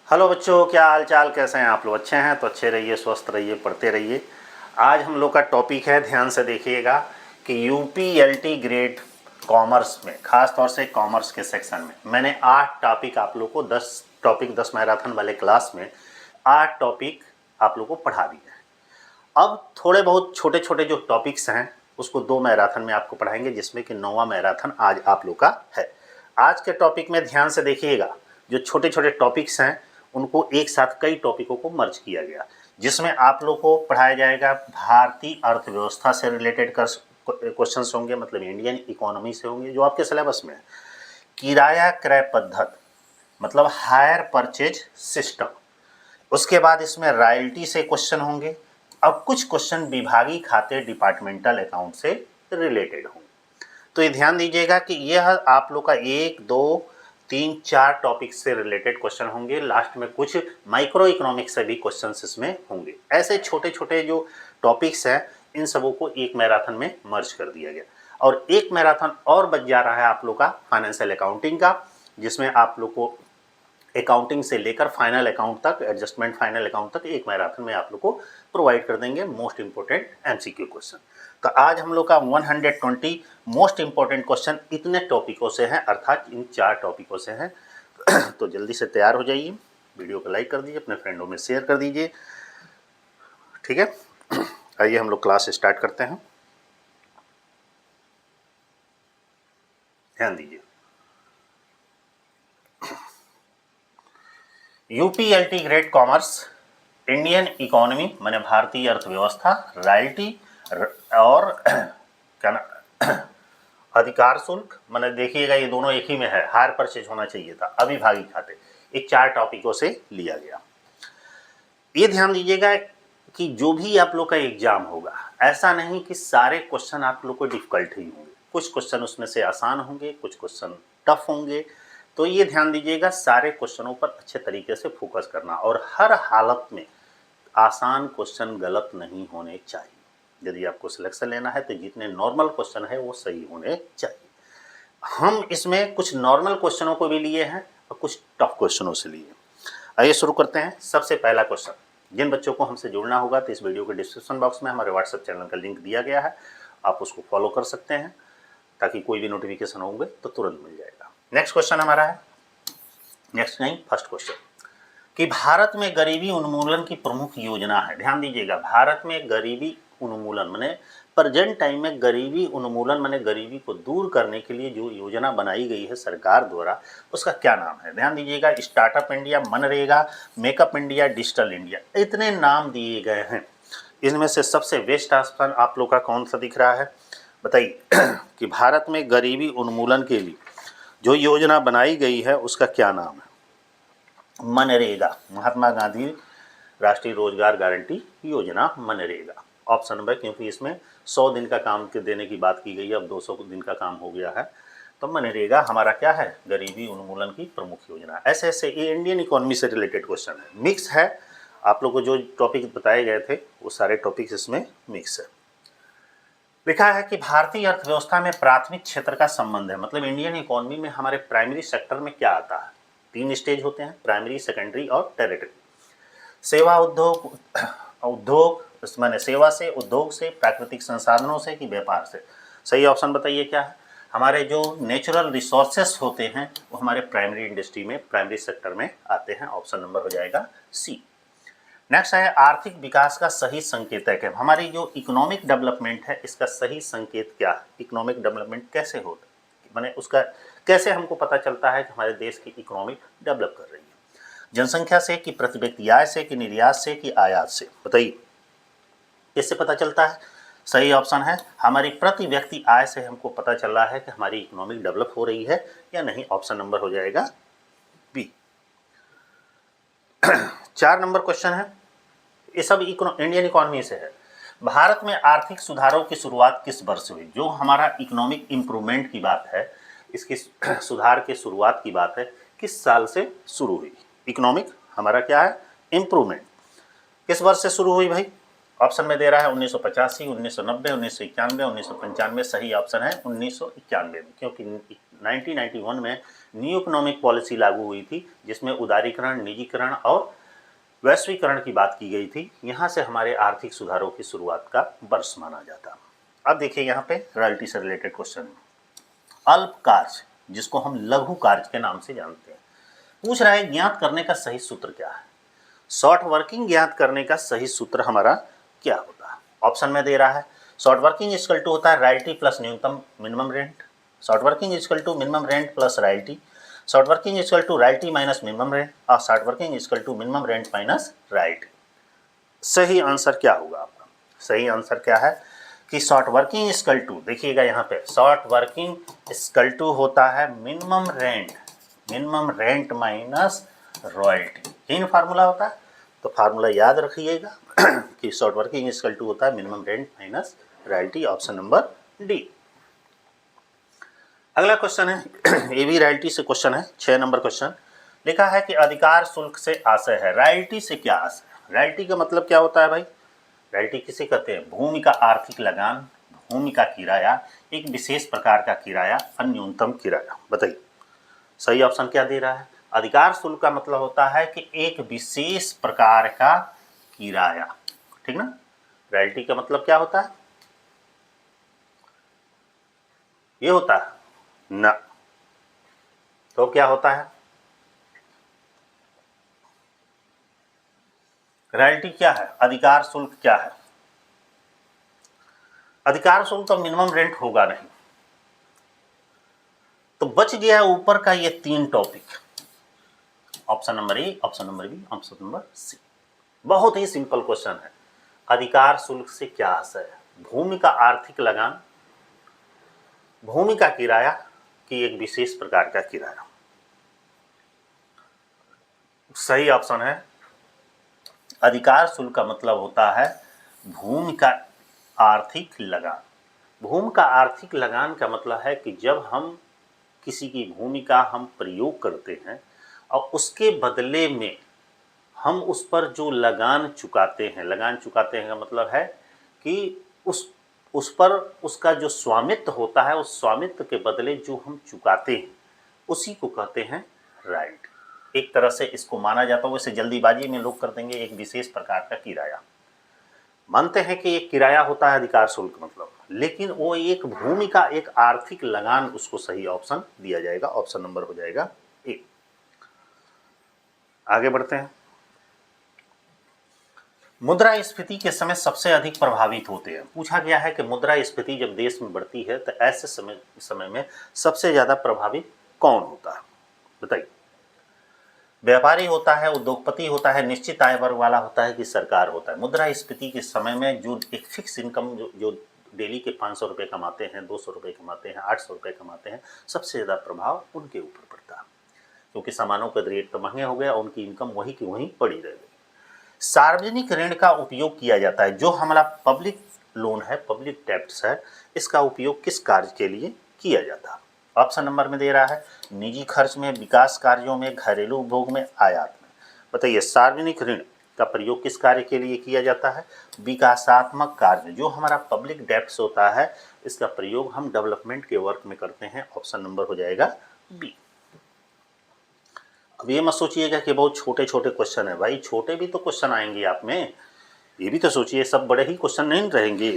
Hello बच्चों, क्या हाल चाल, कैसे हैं आप लोग? अच्छे हैं तो अच्छे रहिए, स्वस्थ रहिए, पढ़ते रहिए। आज हम लोग का टॉपिक है, ध्यान से देखिएगा, कि यूपीएलटी ग्रेड कॉमर्स में, खास तौर से कॉमर्स के सेक्शन में मैंने 8 टॉपिक आप लोग को 10 टॉपिक 10 मैराथन वाले क्लास में 8 टॉपिक आप लोग को पढ़ा दिए हैं। अब थोड़े बहुत छोटे छोटे जो टॉपिक्स हैं उसको 2 मैराथन में आपको पढ़ाएंगे, जिसमें कि 9वां मैराथन आज आप लोग का है। आज के टॉपिक में ध्यान से देखिएगा, जो छोटे छोटे टॉपिक्स हैं उनको एक साथ कई टॉपिकों को मर्ज किया गया, जिसमें आप लोग को पढ़ाया जाएगा भारतीय अर्थव्यवस्था से रिलेटेड क्वेश्चंस होंगे, मतलब इंडियन इकोनॉमी से होंगे जो आपके सिलेबस में है। किराया क्रय पद्धति, मतलब हायर परचेज सिस्टम। उसके बाद इसमें रॉयल्टी से क्वेश्चन होंगे। अब कुछ क्वेश्चन विभागीय खाते डिपार्टमेंटल अकाउंट से रिलेटेड होंगे। तो ये ध्यान दीजिएगा कि यह आप लोग का 1 2 3 4 टॉपिक से रिलेटेड क्वेश्चन होंगे। लास्ट में कुछ माइक्रो इकोनॉमिक्स से भी क्वेश्चन इसमें होंगे। ऐसे छोटे छोटे जो टॉपिक्स हैं इन सबों को एक मैराथन में मर्ज कर दिया गया। और एक मैराथन और बच जा रहा है आप लोग का फाइनेंशियल अकाउंटिंग का, जिसमें आप लोग को अकाउंटिंग से लेकर फाइनल अकाउंट तक, एडजस्टमेंट फाइनल अकाउंट तक एक मैराथन में आप लोग को प्रोवाइड कर देंगे मोस्ट इंपोर्टेंट एमसीक्यू क्वेश्चन। तो आज हम लोग का 120 मोस्ट इंपोर्टेंट क्वेश्चन इतने टॉपिकों से हैं, अर्थात इन 4 टॉपिकों से हैं। तो जल्दी से तैयार हो जाइए, वीडियो को लाइक कर दीजिए, अपने फ्रेंडों में शेयर कर दीजिए, ठीक है। आइए हम लोग क्लास स्टार्ट करते हैं। ध्यान दीजिए, यूपीएलटी ग्रेड कॉमर्स, इंडियन इकोनॉमी माने भारतीय अर्थव्यवस्था, रॉयल्टी और क्या ना अधिकार शुल्क, माने देखिएगा ये दोनों एक ही में है, हायर परचेज होना चाहिए था, अविभाज्य खाते, ये 4 टॉपिकों से लिया गया। ये ध्यान दीजिएगा कि जो भी आप लोग का एग्जाम होगा, ऐसा नहीं कि सारे क्वेश्चन आप लोग को डिफिकल्ट ही होंगे, कुछ क्वेश्चन उसमें से आसान होंगे, कुछ क्वेश्चन टफ होंगे। तो ये ध्यान दीजिएगा, सारे क्वेश्चनों पर अच्छे तरीके से फोकस करना, और हर हालत में आसान क्वेश्चन गलत नहीं होने चाहिए। यदि आपको सिलेक्शन लेना है तो जितने नॉर्मल क्वेश्चन है वो सही होने चाहिए। हम इसमें कुछ नॉर्मल क्वेश्चनों को भी लिए हैं और कुछ टफ क्वेश्चनों से लिए। आइए शुरू करते हैं। सबसे पहला क्वेश्चन, जिन बच्चों को हमसे जुड़ना होगा तो इस वीडियो के डिस्क्रिप्शन बॉक्स में हमारे व्हाट्सएप चैनल का लिंक दिया गया है, आप उसको फॉलो कर सकते हैं, ताकि कोई भी नोटिफिकेशन होंगे तो तुरंत मिल जाएगा। नेक्स्ट क्वेश्चन हमारा है, नेक्स्ट नहीं, फर्स्ट क्वेश्चन, कि भारत में गरीबी उन्मूलन की प्रमुख योजना है। ध्यान दीजिएगा, भारत में गरीबी उन्मूलन माने प्रेजेंट टाइम में गरीबी उन्मूलन माने गरीबी को दूर करने के लिए जो योजना बनाई गई है सरकार द्वारा, उसका क्या नाम है? ध्यान दीजिएगा, startup India, MNREGA, makeup India, digital India, इतने नाम दिए गए हैं। इनमें से सबसे बेस्ट ऑप्शन आप लोग का कौन सा दिख रहा है, बताइए। कि भारत में गरीबी उन्मूलन के लिए जो योजना बनाई गई है उसका क्या नाम है? मनरेगा, महात्मा गांधी राष्ट्रीय रोजगार गारंटी योजना, मनरेगा ऑप्शन नंबर, क्योंकि इसमें 100 दिन का काम के देने की बात की गई है, अब 200 दिन का काम हो गया है। तो मनरेगा हमारा क्या है? गरीबी उन्मूलन की प्रमुख योजना। ऐसे ऐसे ये इंडियन इकोनॉमी से रिलेटेड क्वेश्चन है, मिक्स है। आप लोग को जो टॉपिक बताए गए थे वो सारे टॉपिक्स इसमें मिक्स है। लिखा है कि भारतीय अर्थव्यवस्था में प्राथमिक क्षेत्र का संबंध है, मतलब इंडियन इकोनॉमी में हमारे प्राइमरी सेक्टर में क्या आता है? 3 स्टेज होते हैं, प्राइमरी, सेकेंडरी और टेरिटरी। सेवा उद्योग, उद्योग माने सेवा से, उद्योग से, प्राकृतिक संसाधनों से कि व्यापार से? सही ऑप्शन बताइए क्या है? हमारे जो नेचुरल रिसोर्सेस होते हैं वो हमारे प्राइमरी इंडस्ट्री में, प्राइमरी सेक्टर में आते हैं। ऑप्शन नंबर हो जाएगा सी। नेक्स्ट है, आर्थिक विकास का सही संकेतक है। हमारी जो इकोनॉमिक डेवलपमेंट है इसका सही संकेत क्या है? इकोनॉमिक डेवलपमेंट कैसे होता है, माने उसका कैसे हमको पता चलता है कि हमारे देश की इकोनॉमी डेवलप कर रही है? जनसंख्या से कि प्रति व्यक्ति आय से कि निर्यात से कि आयात से? बताइए, इससे पता चलता है। सही ऑप्शन है, हमारी प्रति व्यक्ति आय से हमको पता चल रहा है कि हमारी इकोनॉमी डेवलप हो रही है या नहीं। ऑप्शन नंबर हो जाएगा बी। 4 नंबर क्वेश्चन है, ये सब इंडियन इकोनॉमी से है। भारत में आर्थिक सुधारों की शुरुआत किस वर्ष हुई? जो हमारा इकोनॉमिक इम्प्रूवमेंट की बात है, इसकी सुधार के शुरुआत की बात है, किस साल से शुरू हुई? इकोनॉमिक हमारा क्या है? इम्प्रूवमेंट किस वर्ष से शुरू हुई भाई? ऑप्शन में दे रहा है 1985, 1990, 1991, 1995। सही ऑप्शन है 1991 में, क्योंकि 1991 में न्यू इकोनॉमिक पॉलिसी लागू हुई थी जिसमें उदारीकरण, निजीकरण और वैश्वीकरण की बात की गई थी। यहाँ से हमारे आर्थिक सुधारों की शुरुआत का वर्ष माना जाता। अब देखिए यहाँ पे रॉयल्टी से रिलेटेड क्वेश्चन, अल्प कार्य जिसको हम लघु कार्य के नाम से जानते हैं, पूछ रहा है ज्ञात करने का सही सूत्र क्या है। शॉर्ट वर्किंग ज्ञात करने का सही सूत्र हमारा क्या होता है। ऑप्शन में दे रहा है शॉर्ट वर्किंग इक्वल टू होता है रॉयल्टी प्लस न्यूनतम minimum rent, short working equal to minimum rent plus royalty, short working equal to royalty minus minimum rent और short working equal to minimum rent minus royalty. सही answer क्या होगा आपका? सही answer क्या है कि शॉर्ट वर्किंग इक्वल टू, देखिएगा यहाँ पे शॉर्ट वर्किंग इक्वल टू होता है मिनिमम रेंट माइनस रॉयल्टी। इन फार्मूला होता है, तो फार्मूला याद रखिएगा कि शॉर्ट वर्किंग इक्वल टू होता है minimum rent minus royalty. Option number D. अगला क्वेश्चन है, ये भी रॉयल्टी से क्वेश्चन है, 6 नंबर क्वेश्चन। लिखा है कि अधिकार शुल्क से आशय है, रॉयल्टी से क्या आशय है? रॉयल्टी का मतलब क्या होता है भाई? रॉयल्टी किसे कहते हैं? भूमि का आर्थिक लगान, भूमि का किराया, एक विशेष प्रकार का किराया, अन्यूनतम किराया। बताइए सही ऑप्शन क्या दे रहा है? अधिकार शुल्क का मतलब होता है कि एक विशेष प्रकार का किराया, ठीक ना। रॉयल्टी का मतलब क्या होता है? ये होता है ना, तो क्या होता है? रॉयल्टी क्या है? अधिकार शुल्क क्या है? अधिकार शुल्क तो मिनिमम रेंट होगा नहीं, तो बच गया ऊपर का ये 3 topic, option number A, option number B, option number C. बहुत ही सिंपल क्वेश्चन है। अधिकार शुल्क से क्या आशय है? भूमि का आर्थिक लगान, भूमि का किराया कि एक विशेष प्रकार का किराया। सही ऑप्शन है, अधिकार शुल्क का मतलब होता है भूमि का आर्थिक लगान। भूमि का आर्थिक लगान का मतलब है कि जब हम किसी की भूमि का हम प्रयोग करते हैं और उसके बदले में हम उस पर जो लगान चुकाते हैं का मतलब है कि उस पर उसका जो स्वामित्व होता है, उस स्वामित्व के बदले जो हम चुकाते हैं उसी को कहते हैं राइट। एक तरह से इसको माना जाता है, वैसे जल्दीबाजी में लोग कर देंगे एक विशेष प्रकार का किराया, मानते हैं कि एक किराया होता है अधिकार शुल्क मतलब, लेकिन वो एक भूमि का एक आर्थिक लगान, उसको सही ऑप्शन दिया जाएगा। ऑप्शन नंबर हो जाएगा ए। आगे बढ़ते हैं। मुद्रास्फीति के समय सबसे अधिक प्रभावित होते हैं। पूछा गया है कि मुद्रास्फीति जब देश में बढ़ती है तो ऐसे समय में सबसे ज्यादा प्रभावित कौन होता है? बताइए। व्यापारी होता है, उद्योगपति होता है, निश्चित आय वर्ग वाला होता है कि सरकार होता है? मुद्रास्फीति के समय में जो एक फिक्स इनकम जो डेली के 500 रुपये कमाते हैं, 200 रुपये कमाते हैं, 800 रुपये कमाते हैं, सबसे ज़्यादा प्रभाव उनके ऊपर पड़ता है, क्योंकि सामानों के रेट तो महंगे हो गए और उनकी इनकम वही की वहीं पड़ी रह गई। सार्वजनिक ऋण का उपयोग किया जाता है, जो हमारा पब्लिक लोन है, पब्लिक टैक्स है, इसका उपयोग किस कार्य के लिए किया जाता है? ऑप्शन नंबर में दे रहा है निजी खर्च में, विकास कार्यों में, घरेलू उपभोग में, आयात में। बताइए सार्वजनिक ऋण का प्रयोग किस कार्य के लिए किया जाता है? विकासात्मक कार्य, जो हमारा पब्लिक डेप्ट होता है, इसका प्रयोग हम डेवलपमेंट के वर्क में करते हैं। ऑप्शन नंबर हो जाएगा बी। अब ये मत सोचिएगा कि बहुत छोटे छोटे क्वेश्चन है, भाई छोटे भी तो क्वेश्चन आएंगे आप में, ये भी तो सोचिए सब बड़े ही क्वेश्चन नहीं रहेंगे।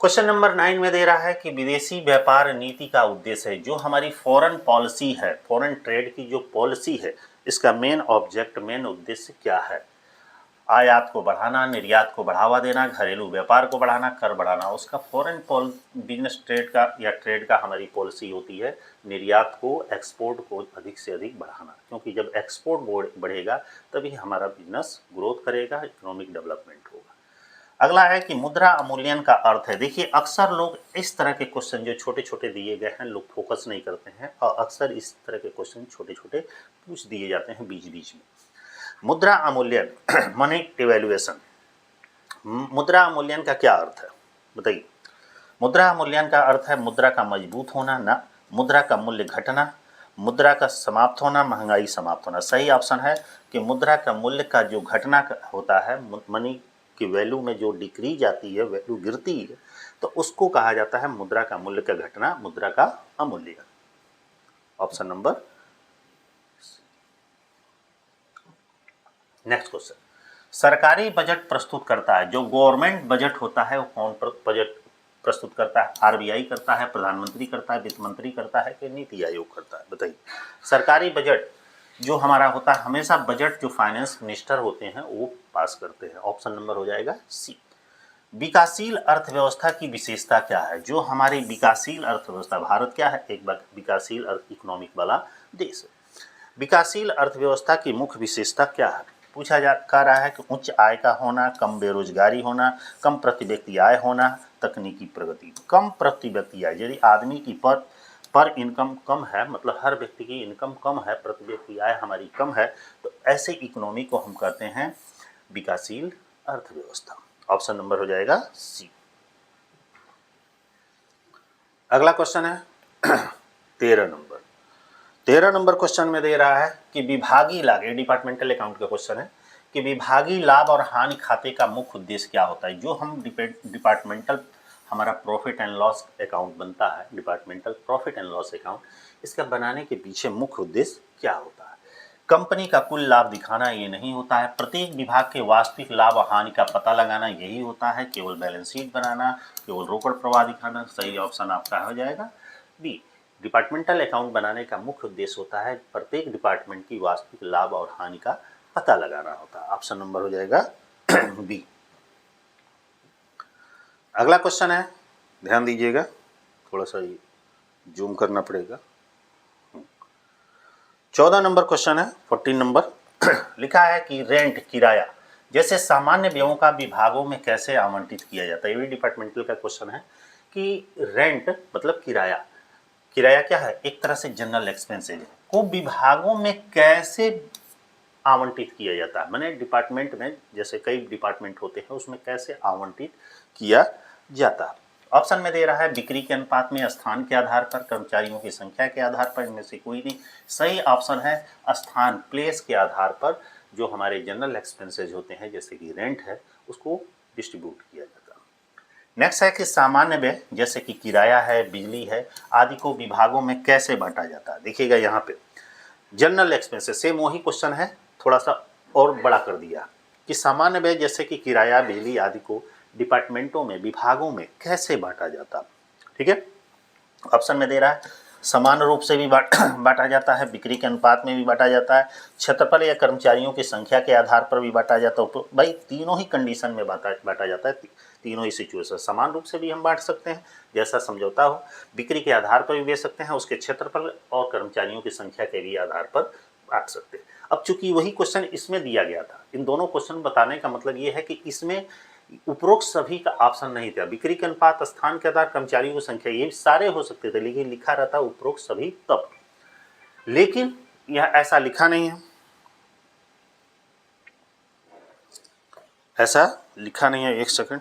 क्वेश्चन नंबर 9 में दे रहा है कि विदेशी व्यापार नीति का उद्देश्य है, जो हमारी फॉरेन पॉलिसी है, फॉरेन ट्रेड की जो पॉलिसी है, इसका मेन ऑब्जेक्ट, मेन उद्देश्य क्या है? आयात को बढ़ाना, निर्यात को बढ़ावा देना, घरेलू व्यापार को बढ़ाना, कर बढ़ाना। उसका फॉरेन बिजनेस ट्रेड का या ट्रेड का हमारी पॉलिसी होती है निर्यात को, एक्सपोर्ट को अधिक से अधिक बढ़ाना, क्योंकि जब एक्सपोर्ट बढ़ेगा तभी हमारा बिजनेस ग्रोथ करेगा, इकोनॉमिक डेवलपमेंट होगा। अगला है कि मुद्रा अवमूल्यन का अर्थ है। देखिए अक्सर लोग इस तरह के क्वेश्चन जो छोटे छोटे दिए गए हैं लोग फोकस नहीं करते हैं, और अक्सर इस तरह के क्वेश्चन छोटे छोटे पूछ दिए जाते हैं बीच बीच में। मुद्रा अवमूल्यन मनी डिवैल्यूएशन, मुद्रा अवमूल्यन का क्या अर्थ है? बताइए। मुद्रा अवमूल्यन का अर्थ है मुद्रा का मजबूत होना, ना मुद्रा का मूल्य घटना, मुद्रा का समाप्त होना, महंगाई समाप्त होना। सही ऑप्शन है कि मुद्रा का मूल्य का जो घटना होता है, मनी की वैल्यू में जो डिक्रीज आती है, वैल्यू गिरती है, तो उसको कहा जाता है मुद्रा का मूल्य का घटना, मुद्रा का अवमूल्यन। Option number. नेक्स्ट क्वेश्चन, सरकारी बजट प्रस्तुत करता है, जो गवर्नमेंट बजट होता है वो कौन बजट प्रस्तुत करता है? आरबीआई करता है, प्रधानमंत्री करता है, वित्त मंत्री करता है कि नीति आयोग करता है? बताइए। सरकारी बजट जो हमारा होता है, हमेशा बजट जो फाइनेंस मिनिस्टर होते हैं वो पास करते हैं। ऑप्शन नंबर हो जाएगा सी। विकासशील अर्थव्यवस्था की विशेषता क्या है? जो हमारी विकासशील अर्थव्यवस्था, भारत क्या है? एक विकासशील इकोनॉमिक वाला देश है। विकासशील अर्थव्यवस्था की मुख्य विशेषता क्या है? पूछा जा रहा है कि उच्च आय का होना, कम बेरोजगारी होना, कम प्रति व्यक्ति आय होना, तकनीकी प्रगति। कम प्रति व्यक्ति आय, यदि आदमी की पर इनकम कम है, मतलब हर व्यक्ति की इनकम कम है, प्रति व्यक्ति आय हमारी कम है, तो ऐसे इकोनॉमी को हम कहते हैं विकासशील अर्थव्यवस्था। ऑप्शन नंबर हो जाएगा सी। अगला क्वेश्चन है 13 नंबर क्वेश्चन में दे रहा है कि विभागीय लाभ, ये डिपार्टमेंटल अकाउंट का क्वेश्चन है कि विभागीय लाभ और हानि खाते का मुख्य उद्देश्य क्या होता है? जो हम डिपार्टमेंटल हमारा प्रॉफिट एंड लॉस अकाउंट बनता है, departmental profit and loss account, इसका बनाने के पीछे मुख्य उद्देश्य क्या होता है? कंपनी का कुल लाभ दिखाना ये नहीं होता है, प्रत्येक विभाग के वास्तविक लाभ और हानि का पता लगाना यही होता है, केवल बैलेंस शीट बनाना, केवल रोकड़ प्रवाह दिखाना। सही ऑप्शन आपका हो जाएगा बी। डिपार्टमेंटल अकाउंट बनाने का मुख्य उद्देश्य होता है प्रत्येक डिपार्टमेंट की वास्तविक लाभ और हानि का पता लगाना होता है। ऑप्शन नंबर हो जाएगा बी। अगला क्वेश्चन है, ध्यान दीजिएगा, थोड़ा सा जूम करना पड़ेगा। 14 नंबर क्वेश्चन है, 14 नंबर लिखा है कि रेंट, किराया जैसे सामान्य व्ययों का विभागों में कैसे आवंटित किया जाता है? ये भी डिपार्टमेंटल का क्वेश्चन है कि रेंट मतलब किराया, किराया क्या है? एक तरह से जनरल एक्सपेंसेज है, को विभागों में कैसे आवंटित किया जाता है? मैंने डिपार्टमेंट में जैसे कई डिपार्टमेंट होते हैं उसमें कैसे आवंटित किया जाता है? ऑप्शन में दे रहा है बिक्री के अनुपात में, स्थान के आधार पर, कर्मचारियों की संख्या के आधार पर, इनमें से कोई नहीं। सही ऑप्शन है स्थान, प्लेस के आधार पर जो हमारे जनरल एक्सपेंसेज होते हैं जैसे कि रेंट है उसको डिस्ट्रीब्यूट किया जाता है। नेक्स्ट है कि सामान्य व्यय जैसे कि किराया है, बिजली है आदि को विभागों में कैसे बांटा जाता है? देखिएगा यहाँ पे जनरल एक्सपेंसेस सेम वही क्वेश्चन है, थोड़ा सा और बड़ा कर दिया कि सामान्य व्यय जैसे कि किराया, बिजली आदि को डिपार्टमेंटों में, विभागों में कैसे बांटा जाता। ठीक है, ऑप्शन में दे रहा है समान रूप से भी बांटा जाता है, बिक्री के अनुपात में भी बांटा जाता है, क्षेत्रफल या कर्मचारियों की संख्या के आधार पर भी बांटा जाता है। तो भाई तीनों ही कंडीशन में बांटा जाता है, तीनों ही सिचुएशन। समान रूप से भी हम बांट सकते हैं जैसा समझौता हो, बिक्री के आधार पर भी बेच सकते हैं, उसके क्षेत्रफल और कर्मचारियों की संख्या के भी आधार पर बांट सकते हैं। अब चूंकि वही क्वेश्चन इसमें दिया गया था, इन दोनों क्वेश्चन बताने का मतलब ये है कि इसमें उपरोक्त सभी का ऑप्शन नहीं था। बिक्री के अनुपात, स्थान के आधार, कर्मचारियों की संख्या, ये सारे हो सकते थे, लेकिन लिखा रहता उपरोक्त सभी तब, लेकिन यह ऐसा लिखा नहीं है, ऐसा लिखा नहीं है। एक सेकंड,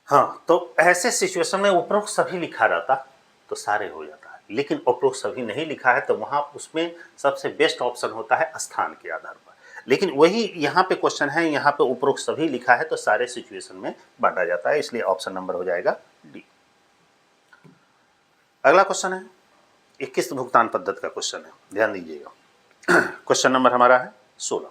हाँ, तो ऐसे सिचुएशन में उपरोक्त सभी लिखा रहता तो सारे हो जाता है, लेकिन उपरोक्त सभी नहीं लिखा है तो वहां उसमें सबसे बेस्ट ऑप्शन होता है स्थान के आधार पर। लेकिन वही यहाँ पे क्वेश्चन है, यहाँ पे उपरोक्त सभी लिखा है तो सारे सिचुएशन में बांटा जाता है, इसलिए ऑप्शन नंबर हो जाएगा डी। अगला क्वेश्चन है 21 भुगतान पद्धति का क्वेश्चन है, ध्यान दीजिएगा। क्वेश्चन नंबर हमारा है 16।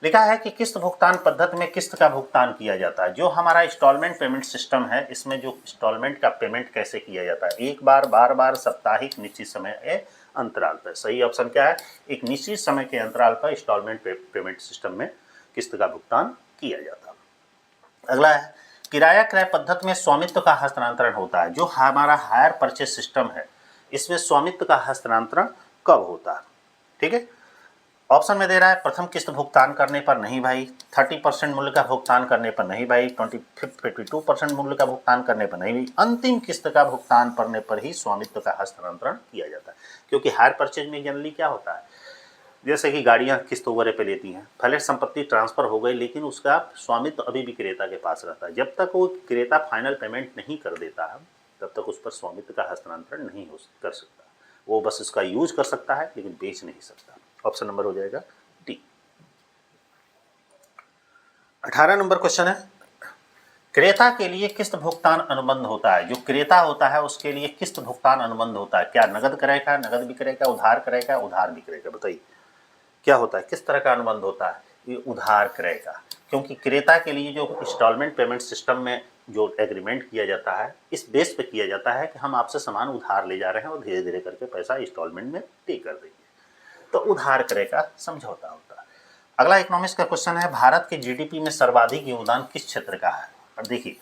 लिखा है कि किस्त भुगतान पद्धति में किस्त का भुगतान किया जाता है। जो हमारा इंस्टॉलमेंट पेमेंट सिस्टम है इसमें जो इंस्टॉलमेंट का पेमेंट कैसे किया जाता है? एक बार, बार बार, साप्ताहिक, निश्चित समय के अंतराल पर। सही ऑप्शन क्या है? एक निश्चित समय के अंतराल पर इंस्टॉलमेंट पेमेंट सिस्टम में किस्त का भुगतान किया जाता है। अगला है किराया क्रय पद्धति में स्वामित्व का हस्तांतरण होता है। जो हमारा हायर परचेस सिस्टम है इसमें स्वामित्व का हस्तांतरण कब होता है? ठीक है, ऑप्शन में दे रहा है प्रथम किस्त भुगतान करने पर नहीं भाई, 30% मूल्य का भुगतान करने पर नहीं भाई, 52% मूल्य का भुगतान करने पर नहीं भाई, अंतिम किस्त का भुगतान करने पर ही स्वामित्व का हस्तांतरण किया जाता है। क्योंकि हायर परचेज में जनरली क्या होता है, जैसे कि गाड़ियां किस्त वगैरह पे लेती हैं, फ्लैट संपत्ति ट्रांसफर हो गई लेकिन उसका स्वामित्व अभी भी क्रेता के पास रहता है। जब तक वो क्रेता फाइनल पेमेंट नहीं कर देता है तब तक उस पर स्वामित्व का हस्तांतरण नहीं कर सकता, वो बस उसका यूज कर सकता है लेकिन बेच नहीं सकता। ऑप्शन नंबर हो जाएगा डी। 18 नंबर क्वेश्चन है क्रेता के लिए किस्त भुगतान अनुबंध होता है। जो क्रेता होता है उसके लिए किस्त भुगतान अनुबंध होता है। क्या नगद करेगा, नगद भी करेगा, उधार करेगा, उधार भी करेगा? बताइए क्या होता है, किस तरह का अनुबंध होता है? ये उधार करेगा, क्योंकि क्रेता के लिए जो इंस्टॉलमेंट पेमेंट सिस्टम में जो एग्रीमेंट किया जाता है इस बेस पे किया जाता है कि हम आपसे सामान उधार ले जा रहे हैं और धीरे धीरे करके पैसा इंस्टॉलमेंट में पे कर देंगे, तो उधार करेगा समझौता होता है। अगला इकोनॉमिक्स का क्वेश्चन है, भारत के जीडीपी में सर्वाधिक योगदान किस क्षेत्र का है? और देखिए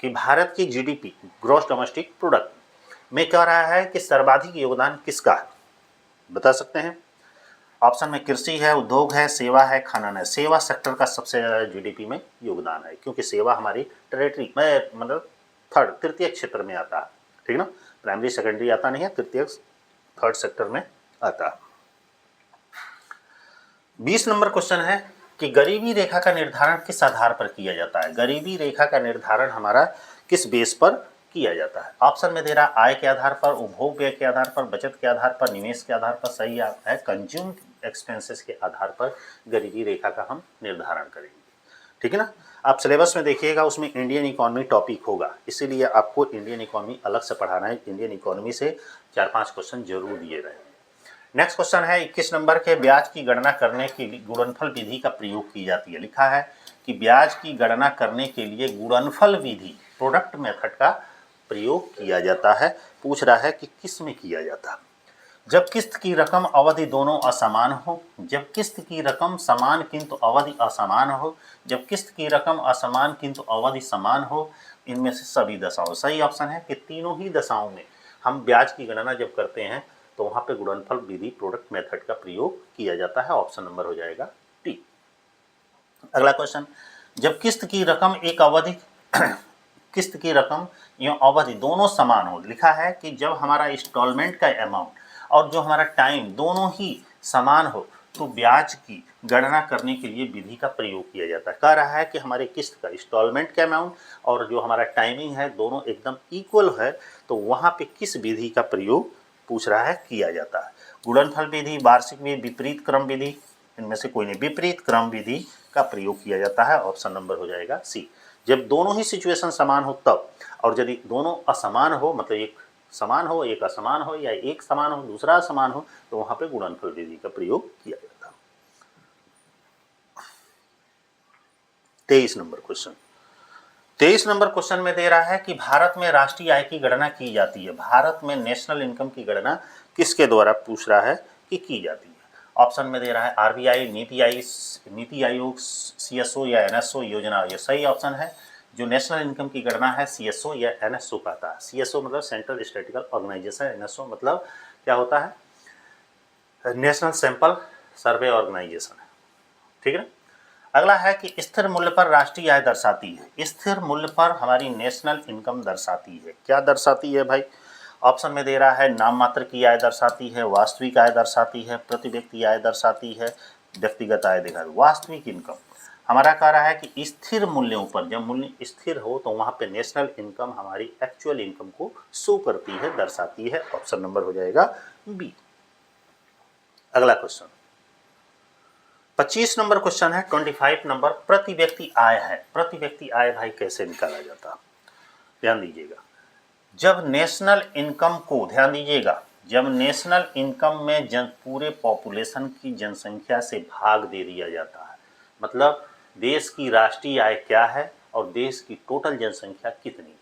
कि भारत की जीडीपी ग्रॉस डोमेस्टिक प्रोडक्ट में कह रहा है कि सर्वाधिक योगदान किसका है, बता सकते हैं? ऑप्शन में कृषि है, उद्योग है, सेवा है, खनन है। सेवा सेक्टर का सबसे ज़्यादा जीडीपी में योगदान है, क्योंकि सेवा हमारी टेरिटरी में मतलब तृतीय क्षेत्र में आता है, ठीक ना, प्राइमरी सेकेंडरी आता नहीं है, तृतीय थर्ड सेक्टर में आता है। 20 नंबर क्वेश्चन है कि गरीबी रेखा का निर्धारण किस आधार पर किया जाता है? गरीबी रेखा का निर्धारण हमारा किस बेस पर किया जाता है? ऑप्शन में दे रहा आय के आधार पर, उपभोग व्यय के आधार पर, बचत के आधार पर, निवेश के आधार पर। सही है कंज्यूम एक्सपेंसेस के आधार पर गरीबी रेखा का हम निर्धारण करेंगे, ठीक है ना। आप सिलेबस में देखिएगा उसमें इंडियन इकोनॉमी टॉपिक होगा, इसीलिए आपको इंडियन इकोनॉमी अलग से पढ़ाना है। इंडियन इकोनॉमी से 4-5 क्वेश्चन जरूर दिए रहेंगे। नेक्स्ट क्वेश्चन है 21 नंबर के, ब्याज की गणना करने के लिए गुणनफल विधि का प्रयोग की जाती है। लिखा है कि ब्याज की गणना करने के लिए गुणनफल विधि प्रोडक्ट मेथड का प्रयोग किया जाता है। पूछ रहा है कि किस में किया जाता है? जब किस्त की रकम अवधि दोनों असमान हो, जब किस्त की रकम समान किंतु अवधि असमान हो, जब किस्त की रकम असमान किंतु अवधि समान हो, इनमें से सभी दशाओं। सही ऑप्शन है कि तीनों ही दशाओं में हम ब्याज की गणना जब करते हैं तो वहाँ पे गुणनफल विधि प्रोडक्ट मेथड का प्रयोग किया जाता है। ऑप्शन नंबर हो जाएगा टी। अगला क्वेश्चन, जब किस्त की रकम एक अवधि किस्त की रकम या अवधि दोनों समान हो। लिखा है कि जब हमारा इंस्टॉलमेंट का अमाउंट और जो हमारा टाइम दोनों ही समान हो तो ब्याज की गणना करने के लिए विधि का प्रयोग किया जाता है। कह रहा है कि हमारे किस्त का इंस्टॉलमेंट का अमाउंट और जो हमारा टाइमिंग है दोनों एकदम इक्वल है, तो वहाँ पे किस विधि का प्रयोग पूछ रहा है किया जाता है? गुणनफल विधि, वार्षिक विधि, विपरीत क्रम विधि, इनमें से कोई नहीं। विपरीत क्रम विधि का प्रयोग किया जाता है। ऑप्शन नंबर हो जाएगा सी। जब दोनों ही सिचुएशन समान हो तब, और यदि दोनों असमान हो मतलब एक समान हो एक असमान हो या एक समान हो दूसरा असमान हो, तो वहां पे गुणनफल विधि का प्रयोग किया जाता है। 23 नंबर क्वेश्चन, 23 नंबर क्वेश्चन में दे रहा है कि भारत में राष्ट्रीय आय की गणना की जाती है। भारत में नेशनल इनकम की गणना किसके द्वारा पूछ रहा है कि की जाती है? ऑप्शन में दे रहा है आरबीआई, नीति आयोग, सीएसओ या एनएसओ योजना। ये सही ऑप्शन है। जो नेशनल इनकम की गणना है सीएसओ या एनएसओ का आता है। सीएसओ मतलब सेंट्रल स्टैटिस्टिकल ऑर्गेनाइजेशन, एनएसओ मतलब क्या होता है, नेशनल सैंपल सर्वे ऑर्गेनाइजेशन है, ठीक है ना। अगला है कि स्थिर मूल्य पर राष्ट्रीय आय दर्शाती है। स्थिर मूल्य पर हमारी नेशनल इनकम दर्शाती है। क्या दर्शाती है भाई? ऑप्शन में दे रहा है नाम मात्र की आय दर्शाती है, वास्तविक आय दर्शाती है, प्रति व्यक्ति आय दर्शाती है, व्यक्तिगत आय देखा। वास्तविक इनकम हमारा कह रहा है कि स्थिर मूल्यों पर, जब मूल्य स्थिर हो तो वहाँ पे नेशनल इनकम हमारी एक्चुअल इनकम को शो करती है, दर्शाती है। ऑप्शन नंबर हो जाएगा बी। अगला क्वेश्चन 25 नंबर क्वेश्चन है। 25 नंबर, प्रति व्यक्ति आय है। प्रति व्यक्ति आय भाई कैसे निकाला जाता है? ध्यान दीजिएगा, जब नेशनल इनकम को, ध्यान दीजिएगा, जब नेशनल इनकम में पूरे पॉपुलेशन की जनसंख्या से भाग दे दिया जाता है, मतलब देश की राष्ट्रीय आय क्या है और देश की टोटल जनसंख्या कितनी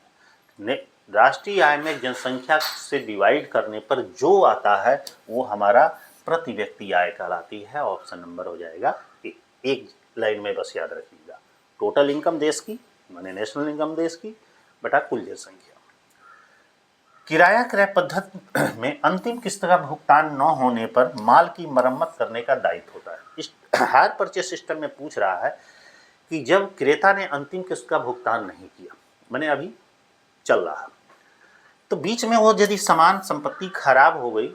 है, राष्ट्रीय आय में जनसंख्या से डिवाइड करने पर जो आता है वो हमारा प्रति व्यक्ति आय कहलाती है। ऑप्शन नंबर हो जाएगा एक लाइन में बस याद रखिएगा, टोटल इनकम देश की माने नेशनल इनकम देश की बटा कुल जनसंख्या। किराया क्रय पद्धति में अंतिम किस्त का भुगतान न होने पर माल की मरम्मत करने का दायित्व होता है। इस हायर परचेस सिस्टम में पूछ रहा है कि जब क्रेता ने अंतिम किस्त का भुगतान नहीं किया, मैंने अभी चल रहा है, तो बीच में वो यदि सामान संपत्ति खराब हो गई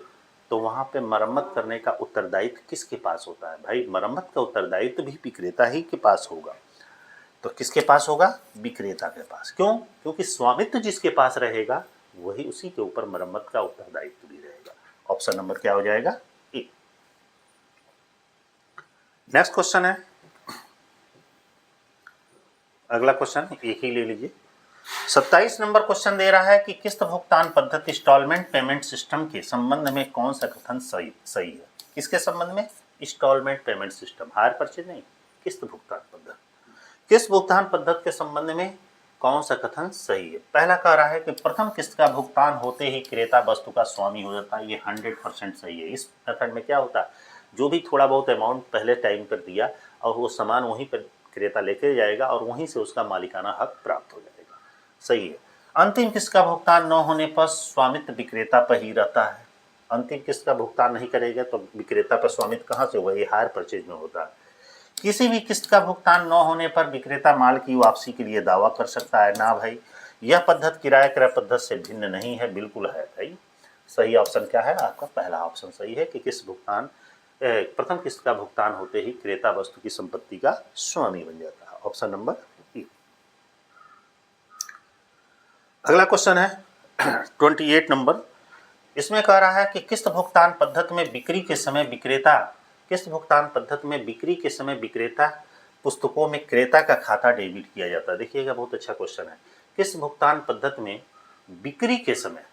तो वहां पे मरम्मत करने का उत्तरदायित्व किसके पास होता है? भाई मरम्मत का उत्तरदायित्व भी विक्रेता ही के पास होगा। तो किसके पास होगा? विक्रेता के पास। क्यों? क्योंकि स्वामित्व जिसके पास रहेगा वही उसी के ऊपर मरम्मत का उत्तरदायित्व भी रहेगा। ऑप्शन नंबर क्या हो जाएगा? ए। नेक्स्ट क्वेश्चन है अगला क्वेश्चन एक ही ले लीजिए। 27 नंबर क्वेश्चन दे रहा है कि किस्त भुगतान पद्धति इंस्टॉलमेंट पेमेंट सिस्टम के संबंध में कौन सा कथन सही है। किसके संबंध में? Instalment payment system, hire purchase नहीं, किस्त भुगतान पद्धति। किस्त भुगतान पद्धति के संबंध में कौन सा कथन सही है? पहला कह रहा है कि प्रथम किस्त का भुगतान होते ही क्रेता वस्तु का स्वामी हो जाता है। ये 100% सही है। इस मेथड में क्या होता है, जो भी थोड़ा बहुत अमाउंट पहले टाइम पर दिया और वो सामान वहीं पर क्रेता लेके जाएगा और वहीं से उसका मालिकाना हक प्राप्त हो जाएगा। सही है। अंतिम किस्त का भुगतान न होने पर स्वामित्व विक्रेता पर ही रहता है। अंतिम किस्त का भुगतान नहीं करेगा तो विक्रेता पर स्वामित्व कहाँ से होगा? ये हायर परचेज में होता है। किसी भी किस्त का भुगतान न होने पर विक्रेता माल की वापसी के लिए दावा कर सकता है। ना भाई, यह पद्धति किराया क्रय पद्धति से भिन्न नहीं है। बिल्कुल है भाई। सही ऑप्शन क्या है आपका? पहला ऑप्शन सही है कि किस्त भुगतान प्रथम किस्त का भुगतान होते ही क्रेता वस्तु की संपत्ति का स्वामी बन जाता है। Option number E. अगला क्वेश्चन है 28 नंबर। इसमें कह रहा है कि किस्त भुगतान पद्धति में बिक्री के समय विक्रेता पुस्तकों में क्रेता का खाता डेबिट किया जाता है। देखिएगा, बहुत अच्छा क्वेश्चन है। किस्त भुगतान पद्धति में बिक्री के समय,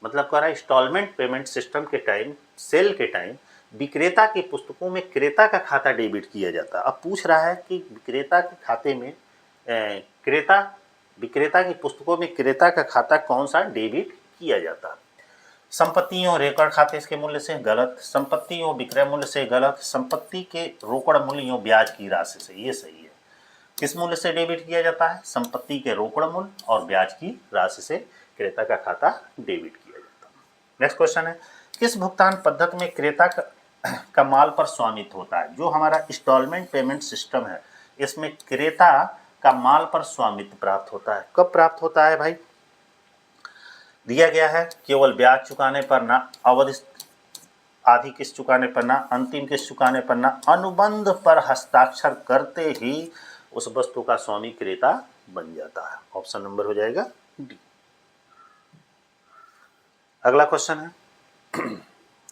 मतलब कह रहा है इंस्टॉलमेंट पेमेंट सिस्टम के टाइम, सेल के टाइम विक्रेता की पुस्तकों में क्रेता का खाता डेबिट किया जाता है। अब पूछ रहा है कि विक्रेता के खाते में विक्रेता की पुस्तकों में क्रेता का खाता कौन सा डेबिट किया जाता है? संपत्तियों रिकॉर्ड खाते के मूल्य से गलत, संपत्तियों विक्रय मूल्य से गलत, संपत्ति के रोकड़ मूल्यों ब्याज की राशि से। ये सही है। किस मूल्य से डेबिट किया जाता है? संपत्ति के रोकड़ मूल्य और ब्याज की राशि से क्रेता का खाता डेबिट किया जाता है। नेक्स्ट क्वेश्चन है, किस भुगतान पद्धति में क्रेता का माल पर स्वामित्व होता है? जो हमारा इंस्टॉलमेंट पेमेंट सिस्टम है, इसमें क्रेता का माल पर स्वामित्व प्राप्त होता है। कब प्राप्त होता है भाई? दिया गया है केवल ब्याज चुकाने पर, ना अवधि आधी किस्त चुकाने पर, ना अंतिम किस्त चुकाने पर, ना अनुबंध पर हस्ताक्षर करते ही उस वस्तु का स्वामी क्रेता बन जाता है। ऑप्शन नंबर हो जाएगा डी। अगला क्वेश्चन है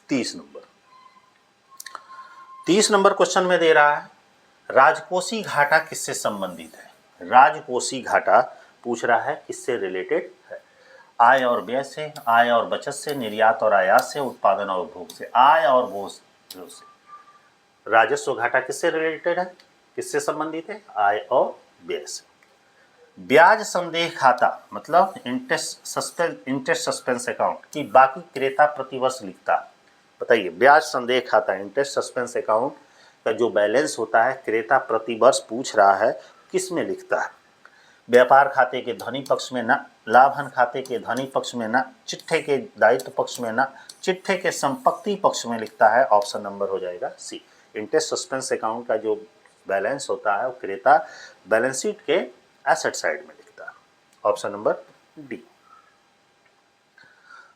30 नंबर। 30 नंबर क्वेश्चन में दे रहा है राजकोषीय घाटा किससे संबंधित है? राजकोषीय घाटा पूछ रहा है किससे रिलेटेड है? आय और व्यय से, आय और बचत से, निर्यात और आयात से, उत्पादन और उपभोग से। आय और भोग से। राजस्व घाटा किससे रिलेटेड है? किससे संबंधित है? आय और व्यय से। ब्याज संदेह खाता मतलब इंटरेस्ट सस्पेंस अकाउंट की बाकी क्रेता प्रतिवर्ष लिखता है। बताइए, ब्याज संदेह खाता इंटरेस्ट सस्पेंस अकाउंट का जो बैलेंस होता है क्रेता प्रतिवर्ष पूछ रहा है किस में लिखता है? व्यापार खाते के धनी पक्ष में ना, लाभन खाते के धनी पक्ष में ना, चिट्ठे के दायित्व पक्ष में ना, चिट्ठे के संपत्ति पक्ष में लिखता है। ऑप्शन नंबर हो जाएगा सी। इंटरेस्ट सस्पेंस अकाउंट का जो बैलेंस होता है वो क्रेता बैलेंस शीट के एसेट साइड में लिखता है। Option number D.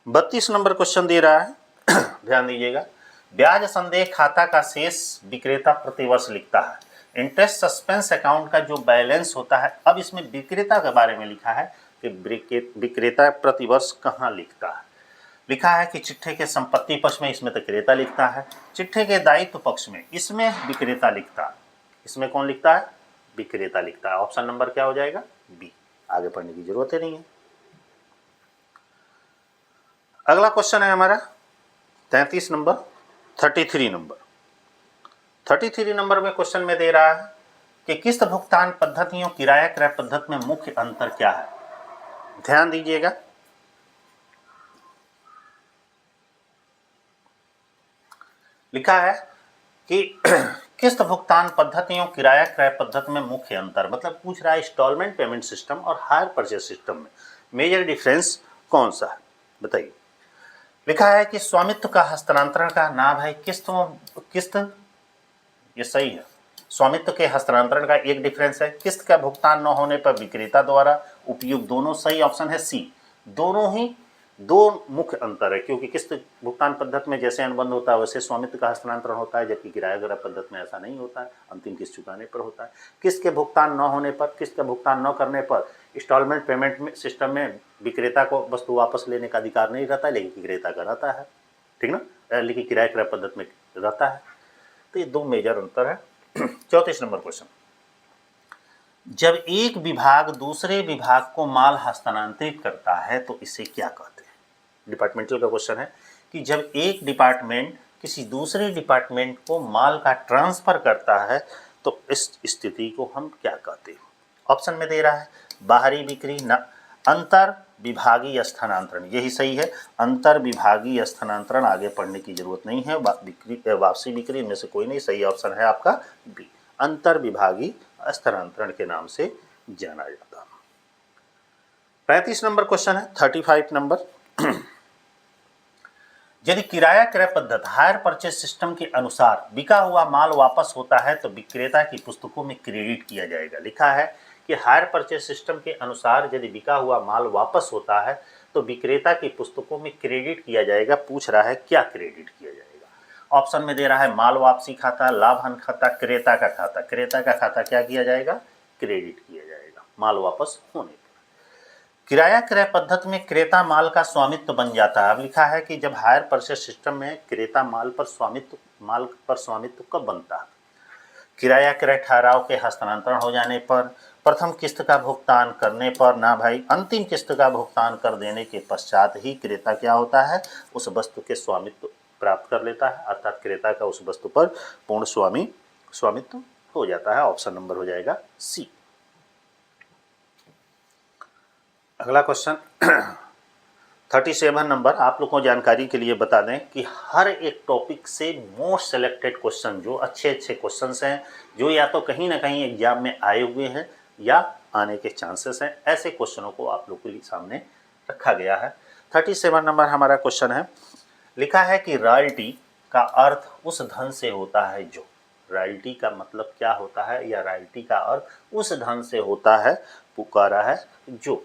32 नंबर क्वेश्चन दे रहा है ध्यान दीजिएगा। ब्याज संदेह खाता का शेष विक्रेता प्रतिवर्ष लिखता है। इंटरेस्ट सस्पेंस अकाउंट का जो बैलेंस होता है, अब इसमें विक्रेता के बारे में लिखा है कि विक्रेता प्रतिवर्ष कहाँ लिखता है। लिखा है कि चिट्ठे के संपत्ति पक्ष में, इसमें तो क्रेता लिखता है। चिट्ठे के दायित्व पक्ष में, इसमें विक्रेता लिखता है। इसमें कौन लिखता है? विक्रेता लिखता है। ऑप्शन नंबर क्या हो जाएगा? बी। आगे पढ़ने की जरूरत ही नहीं है। अगला क्वेश्चन है हमारा 33 नंबर 33 नंबर। 33 नंबर में क्वेश्चन में दे रहा है कि किस्त भुगतान पद्धतियों किराया क्रय पद्धति में मुख्य अंतर क्या है? ध्यान दीजिएगा। लिखा है कि किस्त भुगतान पद्धतियों किराया क्रय पद्धति में मुख्य अंतर, मतलब पूछ रहा है इंस्टॉलमेंट पेमेंट सिस्टम और हायर परचेज सिस्टम में मेजर डिफरेंस कौन सा है? बताइए। लिखा है कि स्वामित्व का हस्तांतरण का, ना भाई, किस्त ये सही है। स्वामित्व के हस्तांतरण का एक डिफरेंस है। किस्त का भुगतान न होने पर विक्रेता द्वारा उपयुक्त, दोनों सही। ऑप्शन है सी। दोनों ही दो मुख्य अंतर है, क्योंकि किस्त भुगतान पद्धति में जैसे अनुबंध होता है वैसे स्वामित्व का हस्तांतरण होता है, जबकि किराया क्रय पद्धति में ऐसा नहीं होता है, अंतिम किस्त चुकाने पर होता है। किस्त के भुगतान न होने पर, किस्त का भुगतान न करने पर इंस्टॉलमेंट पेमेंट सिस्टम में विक्रेता को वस्तु वापस लेने का अधिकार नहीं रहता है, लेकिन विक्रेता का रहता है, ठीक ना, लेकिन किराया क्रय पद्धति में रहता है। तो ये दो मेजर अंतर है। 34 नंबर क्वेश्चन। जब एक विभाग दूसरे विभाग को माल हस्तांतरित करता है तो इसे क्या कहते हैं? डिपार्टमेंटल का क्वेश्चन है कि जब एक डिपार्टमेंट किसी दूसरे डिपार्टमेंट को माल का ट्रांसफर करता है तो इस स्थिति को हम क्या कहते हैं? ऑप्शन में दे रहा है बाहरी बिक्री, न अंतर विभागीय स्थानांतरण, यही सही है। अंतर विभागीय स्थानांतरण, आगे पढ़ने की जरूरत नहीं है। वापसी बिक्री, इनमें से कोई नहीं, सही ऑप्शन है आपका बी, अंतर विभागीय स्थानांतरण के नाम से जाना जाता है। 35 नंबर क्वेश्चन है, 35 नंबर। यदि किराया क्रय पद्धति हायर परचेज सिस्टम के अनुसार बिका हुआ माल वापस होता है तो विक्रेता की पुस्तकों में क्रेडिट किया जाएगा। लिखा है कि हायर परचेज सिस्टम के अनुसार यदि बिका हुआ माल वापस होता है तो विक्रेता की पुस्तकों में क्रेडिट किया जाएगा। पूछ रहा है क्या क्रेडिट किया जाएगा? ऑप्शन में दे रहा है माल वापसी खाता, लाभहानि खाता, क्रेता का खाता। क्रेता का खाता क्या किया जाएगा? क्रेडिट किया जाएगा माल वापस होने पर। किराया क्रय पद्धति में क्रेता माल का स्वामित्व बन जाता है। अब लिखा है कि जब हायर परचेज सिस्टम में क्रेता माल पर स्वामित्व कब बनता है? किराया क्रय ठहराव के हस्तांतरण हो जाने पर, प्रथम किस्त का भुगतान करने पर, ना भाई अंतिम किस्त का भुगतान कर देने के पश्चात ही क्रेता क्या होता है? उस वस्तु के स्वामित्व प्राप्त कर लेता है, अर्थात क्रेता का उस वस्तु पर पूर्ण स्वामित्व हो जाता है। ऑप्शन नंबर हो जाएगा सी। अगला क्वेश्चन 37 नंबर। आप लोगों को जानकारी के लिए बता दें कि हर एक टॉपिक से मोस्ट सेलेक्टेड क्वेश्चन, जो अच्छे क्वेश्चंस हैं, जो या तो कहीं ना कहीं एग्जाम में आए हुए हैं या आने के चांसेस हैं, ऐसे क्वेश्चनों को आप लोगों के सामने रखा गया है। 37 नंबर हमारा क्वेश्चन है। लिखा है कि रॉयल्टी का अर्थ उस धन से होता है जो, रॉयल्टी का मतलब क्या होता है, या रॉयल्टी का अर्थ उस धन से होता है, पुकारा है जो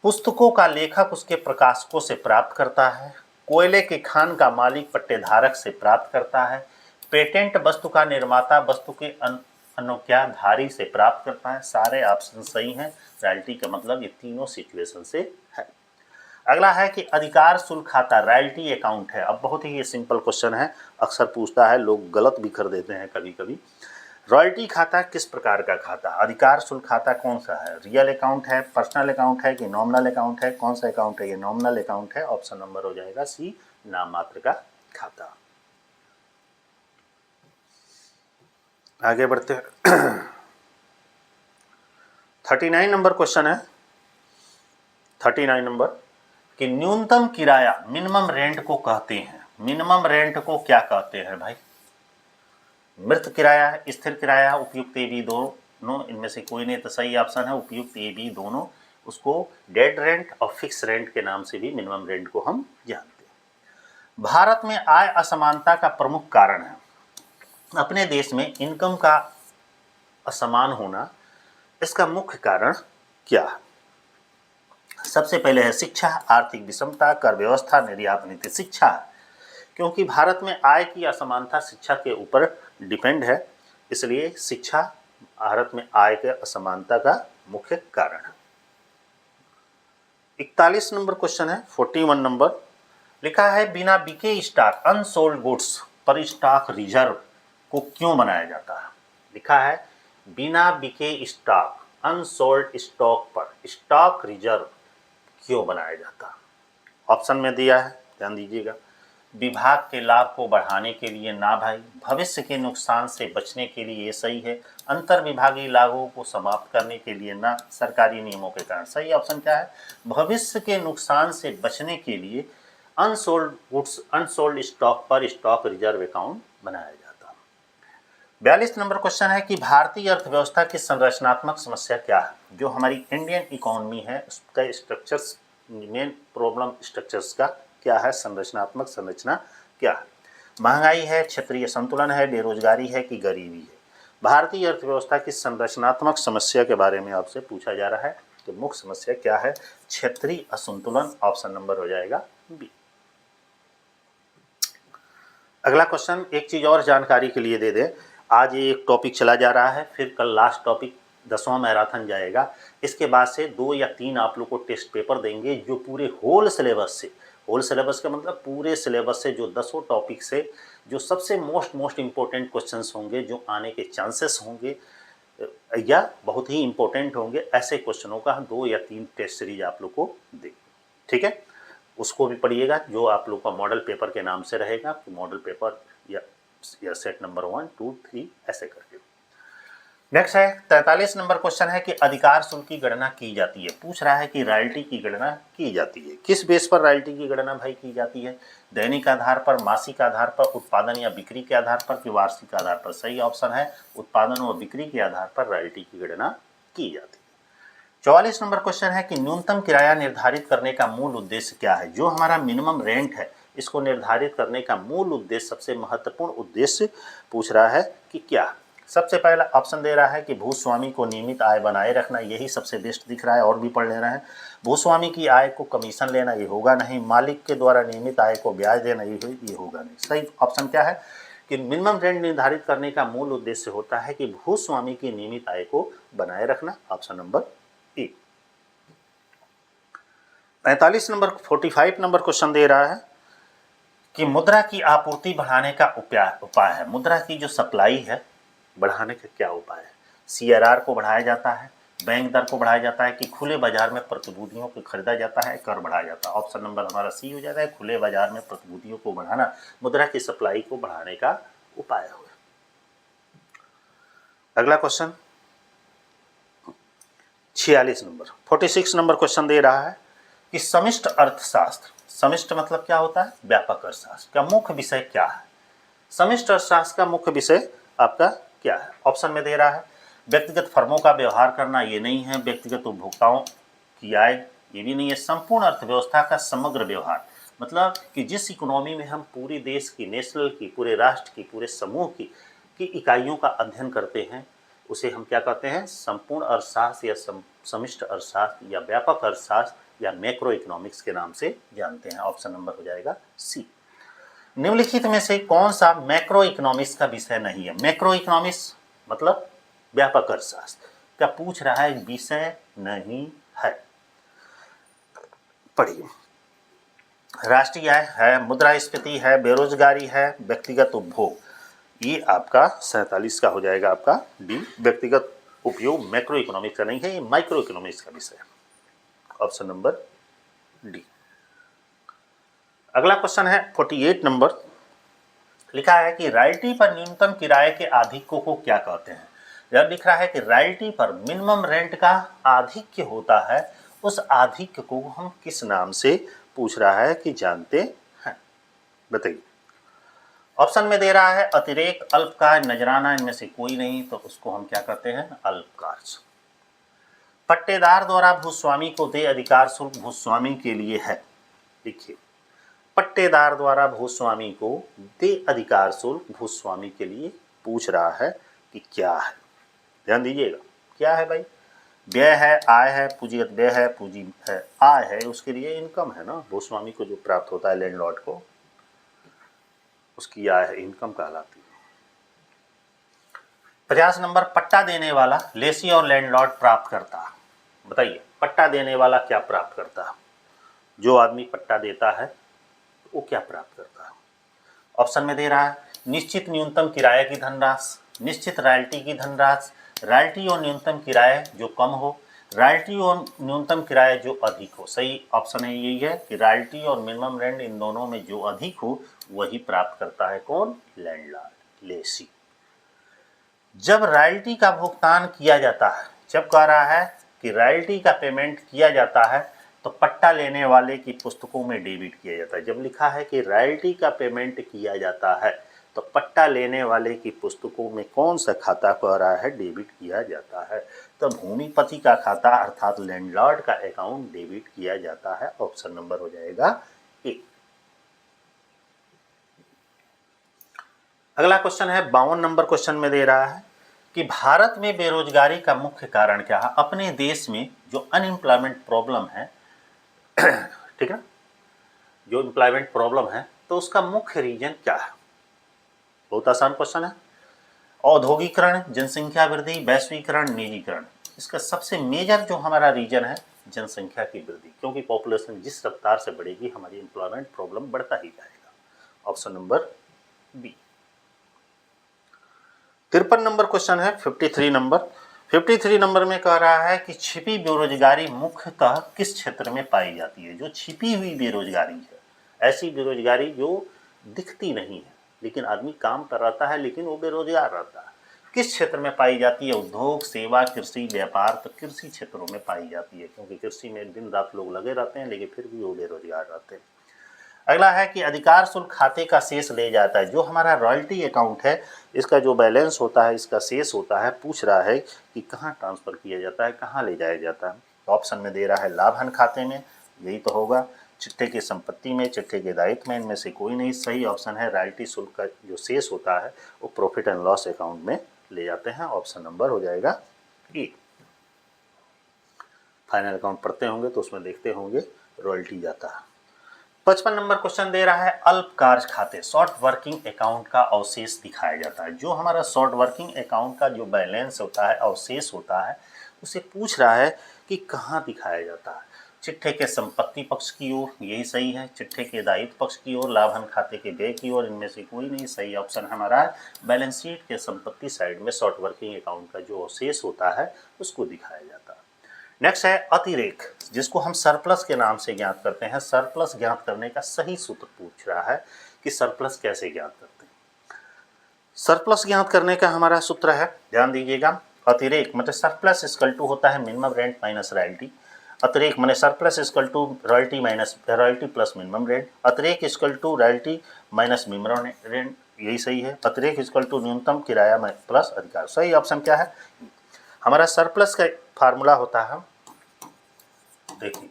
पुस्तकों का लेखक उसके प्रकाशकों से प्राप्त करता है, कोयले की खान का मालिक पट्टेधारक से प्राप्त करता है, पेटेंट वस्तु का निर्माता वस्तु के अनुज्ञाधारी से प्राप्त करता है। सारे ऑप्शन सही हैं। रॉयल्टी का मतलब ये तीनों सिचुएशन से है। अगला है कि अधिकार शुल्क खाता रॉयल्टी अकाउंट है। अब बहुत ही ये सिंपल क्वेश्चन है, अक्सर पूछता है, लोग गलत भी कर देते हैं कभी कभी। रॉयल्टी खाता किस प्रकार का खाता? अधिकार शुल्क खाता कौन सा है? रियल अकाउंट है, पर्सनल अकाउंट है कि नॉमिनल अकाउंट है? कौन सा अकाउंट है? ये नॉमिनल अकाउंट है। ऑप्शन नंबर हो जाएगा सी, नाम मात्र का खाता। आगे बढ़ते हैं। 39 नंबर क्वेश्चन है, 39 नंबर कि न्यूनतम किराया मिनिमम रेंट को कहते हैं। मिनिमम रेंट को क्या कहते हैं भाई? मृत किराया, स्थिर किराया, उपयुक्त ए बी दोनों, इनमें से कोई नहीं तो सही ऑप्शन है उपयुक्त ए बी दोनों। उसको डेड रेंट और फिक्स रेंट के नाम से भी मिनिमम रेंट को हम जानते हैं। भारत में आय असमानता का प्रमुख कारण है। अपने देश में इनकम का असमान होना, इसका मुख्य कारण क्या है? सबसे पहले है शिक्षा, आर्थिक विषमता, कर व्यवस्था, निर्यात नीति। शिक्षा है, क्योंकि भारत में आय की असमानता शिक्षा के ऊपर डिपेंड है, इसलिए शिक्षा भारत में आय के असमानता का मुख्य कारण है। 41 नंबर क्वेश्चन है, 41 नंबर। लिखा है बिना बिके स्टॉक अनसोल्ड गुड्स पर स्टॉक रिजर्व को क्यों बनाया जाता है? लिखा है बिना बिके स्टॉक अनसोल्ड स्टॉक पर स्टॉक रिजर्व क्यों बनाया जाता है? ऑप्शन में दिया है, ध्यान दीजिएगा। विभाग के लाभ को बढ़ाने के लिए, ना भाई। भविष्य के नुकसान से बचने के लिए, ये सही है। अंतर विभागीय लाभों को समाप्त करने के लिए, ना। सरकारी नियमों के कारण। सही ऑप्शन क्या है? भविष्य के नुकसान से बचने के लिए अनसोल्ड गुड्स अनसोल्ड स्टॉक पर स्टॉक रिजर्व अकाउंट बनाया जाता है। 42 नंबर क्वेश्चन है कि भारतीय अर्थव्यवस्था की संरचनात्मक समस्या क्या है? जो हमारी इंडियन इकोनॉमी है उसका स्ट्रक्चर्स, मेन प्रॉब्लम स्ट्रक्चर्स का क्या है? संरचनात्मक संरचना क्या है? महंगाई है, क्षेत्रीय संतुलन है, बेरोजगारी है कि गरीबी है? भारतीय अर्थव्यवस्था की संरचनात्मक समस्या के बारे में आपसे पूछा जा रहा है कि मुख्य समस्या क्या है? क्षेत्रीय असंतुलन। ऑप्शन नंबर हो जाएगा बी। अगला क्वेश्चन, एक चीज और जानकारी के लिए दे दें, आज ये एक टॉपिक चला जा रहा है, फिर कल लास्ट टॉपिक 10वां मैराथन जाएगा। इसके बाद से 2 या 3 आप लोग को टेस्ट पेपर देंगे जो पूरे होल सिलेबस से, होल सिलेबस का मतलब पूरे सिलेबस से जो 10 टॉपिक से जो सबसे मोस्ट इंपॉर्टेंट क्वेश्चंस होंगे, जो आने के चांसेस होंगे, या बहुत ही इंपॉर्टेंट होंगे, ऐसे क्वेश्चनों का 2 या 3 टेस्ट सीरीज आप लोग को देंगे। ठीक है, उसको भी पढ़िएगा, जो आप लोग का मॉडल पेपर के नाम से रहेगा। तो मॉडल पेपर या सेट नंबर 1, 2, 3 ऐसे करके। नेक्स्ट है 43 नंबर क्वेश्चन है कि अधिकार शुल्क की गणना की जाती है। पूछ रहा है कि रॉयल्टी की गणना की जाती है। किस बेस पर रॉयल्टी की गणना भाई की जाती है? दैनिक आधार पर, मासिक आधार पर, उत्पादन या बिक्री के आधार पर कि वार्षिक आधार पर? सही ऑप्शन है उत्पादन और बिक्री के आधार पर रॉयल्टी की गणना की जाती है। 44 नंबर क्वेश्चन है कि न्यूनतम किराया निर्धारित करने का मूल उद्देश्य क्या है? जो हमारा मिनिमम रेंट है, इसको निर्धारित करने का मूल उद्देश्य, सबसे महत्वपूर्ण उद्देश्य पूछ रहा है कि क्या? सबसे पहला ऑप्शन दे रहा है कि भूस्वामी को नियमित आय बनाए रखना, यही सबसे बेस्ट दिख रहा है, और भी पढ़ ले रहे हैं। भूस्वामी की आय को कमीशन लेना, ये होगा नहीं। मालिक के द्वारा नियमित आय को ब्याज देना, ये होगा नहीं। सही ऑप्शन क्या है कि मिनिमम रेंट निर्धारित करने का मूल उद्देश्य होता है कि भूस्वामी की नियमित आय को बनाए रखना। Option number A. 45 नंबर क्वेश्चन दे रहा है कि मुद्रा की आपूर्ति बढ़ाने का उपाय है। मुद्रा की जो सप्लाई है बढ़ाने का क्या उपाय है? CRR को बढ़ाया जाता है, बैंक दर को बढ़ाया जाता है कि खुले बाजार में प्रतिभूतियों को खरीदा जाता है, कर बढ़ाया जाता है? ऑप्शन नंबर हमारा सी हो जाता है, खुले बाजार में प्रतिभूतियों को बढ़ाना मुद्रा की सप्लाई को बढ़ाने का उपाय हुआ। अगला क्वेश्चन 46 नंबर क्वेश्चन दे रहा है कि समष्ट अर्थशास्त्र, समष्ट मतलब क्या होता है? व्यापक अर्थशास्त्र का मुख्य विषय क्या है? समष्ट अर्थशास्त्र का मुख्य विषय आपका क्या है? ऑप्शन में दे रहा है व्यक्तिगत फर्मों का व्यवहार करना, ये नहीं है। व्यक्तिगत उपभोक्ताओं की आय, ये भी नहीं है। संपूर्ण अर्थव्यवस्था का समग्र व्यवहार, मतलब कि जिस इकोनॉमी में हम पूरे देश की, नेशनल की, पूरे राष्ट्र की, पूरे समूह की इकाइयों का अध्ययन करते हैं, उसे हम क्या कहते हैं? संपूर्ण अर्थशास्त्र या समष्ट अर्थशास्त्र या व्यापक अर्थशास्त्र या मैक्रो इकोनॉमिक्स के नाम से जानते हैं। ऑप्शन नंबर हो जाएगा सी। निम्नलिखित में से कौन सा मैक्रो इकोनॉमिक्स का विषय नहीं है? मैक्रो इकोनॉमिक्स मतलब व्यापक अर्थशास्त्र का पूछ रहा है, विषय नहीं है। पढ़िए, राष्ट्रीय आय है, मुद्रास्फीति है, बेरोजगारी है, व्यक्तिगत उपभोग, ये आपका 47 का हो जाएगा आपका डी। व्यक्तिगत उपयोग मैक्रो इकोनॉमिक्स का नहीं है, ये माइक्रो इकोनॉमिक्स का विषय है। Option number D. अगला क्वेश्चन है 48 नंबर, लिखा है कि रॉयल्टी पर न्यूनतम किराए के आधिक्य को क्या कहते हैं? जब लिख रहा है कि रॉयल्टी पर मिनिमम रेंट का आधिक्य होता है, उस आधिक्य को हम किस नाम से पूछ रहा है कि जानते हैं? बताइए। ऑप्शन में दे रहा है अतिरेक, अल्पकार्य, नजराना, इनमें से कोई नहीं, तो उसको हम क्या कहते हैं? अल्पकार्य। पट्टेदार द्वारा भूस्वामी को देय अधिकार शुल्क भूस्वामी के लिए है। देखिए, पट्टेदार द्वारा भूस्वामी को देय अधिकार शुल्क भूस्वामी के लिए पूछ रहा है कि क्या है? ध्यान दीजिएगा, क्या है भाई? व्यय है, आय है, पूंजीगत व्यय है, पूंजी है, आय है, उसके लिए इनकम है ना, भूस्वामी को जो प्राप्त होता है लैंडलॉर्ड को, उसकी आय है, इनकम कहलाती है। 50 नंबर, पट्टा देने वाला लेसी और लैंडलॉर्ड प्राप्त करता। बताइए, पट्टा देने वाला क्या प्राप्त करता है? जो आदमी पट्टा देता है वो क्या प्राप्त करता है? ऑप्शन में दे रहा है निश्चित न्यूनतम किराए की धनराशि, निश्चित रॉयल्टी की धनराशि, रॉयल्टी और न्यूनतम किराए जो कम हो, रॉयल्टी और न्यूनतम किराया जो अधिक हो। सही ऑप्शन है यही है कि रॉयल्टी और मिनिमम रेंट इन दोनों में जो अधिक हो वही प्राप्त करता है कौन? लैंडलॉर्ड, लेसी। जब रॉयल्टी का भुगतान किया जाता है, जब कह रहा है कि रॉयल्टी का पेमेंट किया जाता है, तो पट्टा लेने वाले की पुस्तकों में डेबिट किया जाता है। जब लिखा है कि रॉयल्टी का पेमेंट किया जाता है, तो पट्टा लेने वाले की पुस्तकों में कौन सा खाता कह रहा है? डेबिट किया जाता है। तो भूमिपति का खाता अर्थात लैंडलॉर्ड का अकाउंट डेबिट किया जाता है। ऑप्शन नंबर हो जाएगा ए। अगला क्वेश्चन है 52 नंबर क्वेश्चन में दे रहा है कि भारत में बेरोजगारी का मुख्य कारण क्या है? अपने देश में जो अनएम्प्लॉयमेंट प्रॉब्लम है, ठीक है, जो एम्प्लॉयमेंट प्रॉब्लम है, तो उसका मुख्य रीजन क्या है? बहुत आसान क्वेश्चन है। औद्योगिकरण, जनसंख्या वृद्धि, वैश्वीकरण, निजीकरण। इसका सबसे मेजर जो हमारा रीजन है जनसंख्या की वृद्धि, क्योंकि पॉपुलेशन जिस रफ्तार से बढ़ेगी हमारी एम्प्लॉयमेंट प्रॉब्लम बढ़ता ही जाएगा। Option number B. 53 number question है 53 नंबर, 53 नंबर में कह रहा है कि छिपी बेरोजगारी मुख्यतः किस क्षेत्र में पाई जाती है। जो छिपी हुई बेरोजगारी है, ऐसी बेरोजगारी जो दिखती नहीं है, लेकिन आदमी काम कर रहता है लेकिन वो बेरोजगार रहता है, किस क्षेत्र में पाई जाती है? उद्योग, सेवा, कृषि, व्यापार। तो कृषि क्षेत्रों में पाई जाती है, क्योंकि कृषि में दिन रात लोग लगे रहते हैं, लेकिन फिर भी वो बेरोजगार रहते हैं। अगला है कि अधिकार शुल्क खाते का शेष ले जाता है। जो हमारा रॉयल्टी अकाउंट है, इसका जो बैलेंस होता है, इसका शेष होता है, पूछ रहा है कि कहाँ ट्रांसफ़र किया जाता है, कहाँ ले जाया जाता है। तो ऑप्शन में दे रहा है लाभन खाते में, यही तो होगा, चिट्ठे की संपत्ति में, चिट्ठे के दायित्व में, इनमें से कोई नहीं। सही ऑप्शन है रॉयल्टी शुल्क का जो शेष होता है वो प्रॉफिट एंड लॉस अकाउंट में ले जाते हैं। ऑप्शन नंबर हो जाएगा ए। फाइनल अकाउंट पढ़ते होंगे तो उसमें देखते होंगे रॉयल्टी जाता है। 55 नंबर क्वेश्चन दे रहा है अल्पकार्य खाते, शॉर्ट वर्किंग अकाउंट का अवशेष दिखाया जाता है। जो हमारा शॉर्ट वर्किंग अकाउंट का जो बैलेंस होता है, अवशेष होता है, उसे पूछ रहा है कि कहाँ दिखाया जाता है। चिट्ठे के संपत्ति पक्ष की ओर, यही सही है। चिट्ठे के दायित्व पक्ष की ओर, लाभन खाते के व्यय की ओर, इनमें से कोई नहीं। सही ऑप्शन हमारा है बैलेंस शीट के संपत्ति साइड में शॉर्ट वर्किंग अकाउंट का जो अवशेष होता है उसको दिखाया जाता है। नेक्स्ट है अतिरेक, जिसको हम सरप्लस के नाम से ज्ञात करते हैं। सरप्लस ज्ञात करने का सही सूत्र पूछ रहा है कि सरप्लस कैसे ज्ञात करते हैं। सरप्लस ज्ञात करने का हमारा सूत्र है, ध्यान दीजिएगा, अतिरेक मतलब सरप्लस इक्वल टू होता है मिनिमम रेंट माइनस रॉयल्टी। अतिरेक माने surplus equal to royalty minus royalty plus minimum rent. अतिरेक equal to royalty minus minimum rent, यही सही है। अतिरेक इक्वल टू न्यूनतम किराया प्लस अधिकार। सही ऑप्शन क्या है? हमारा सरप्लस का फार्मूला होता है, देखिए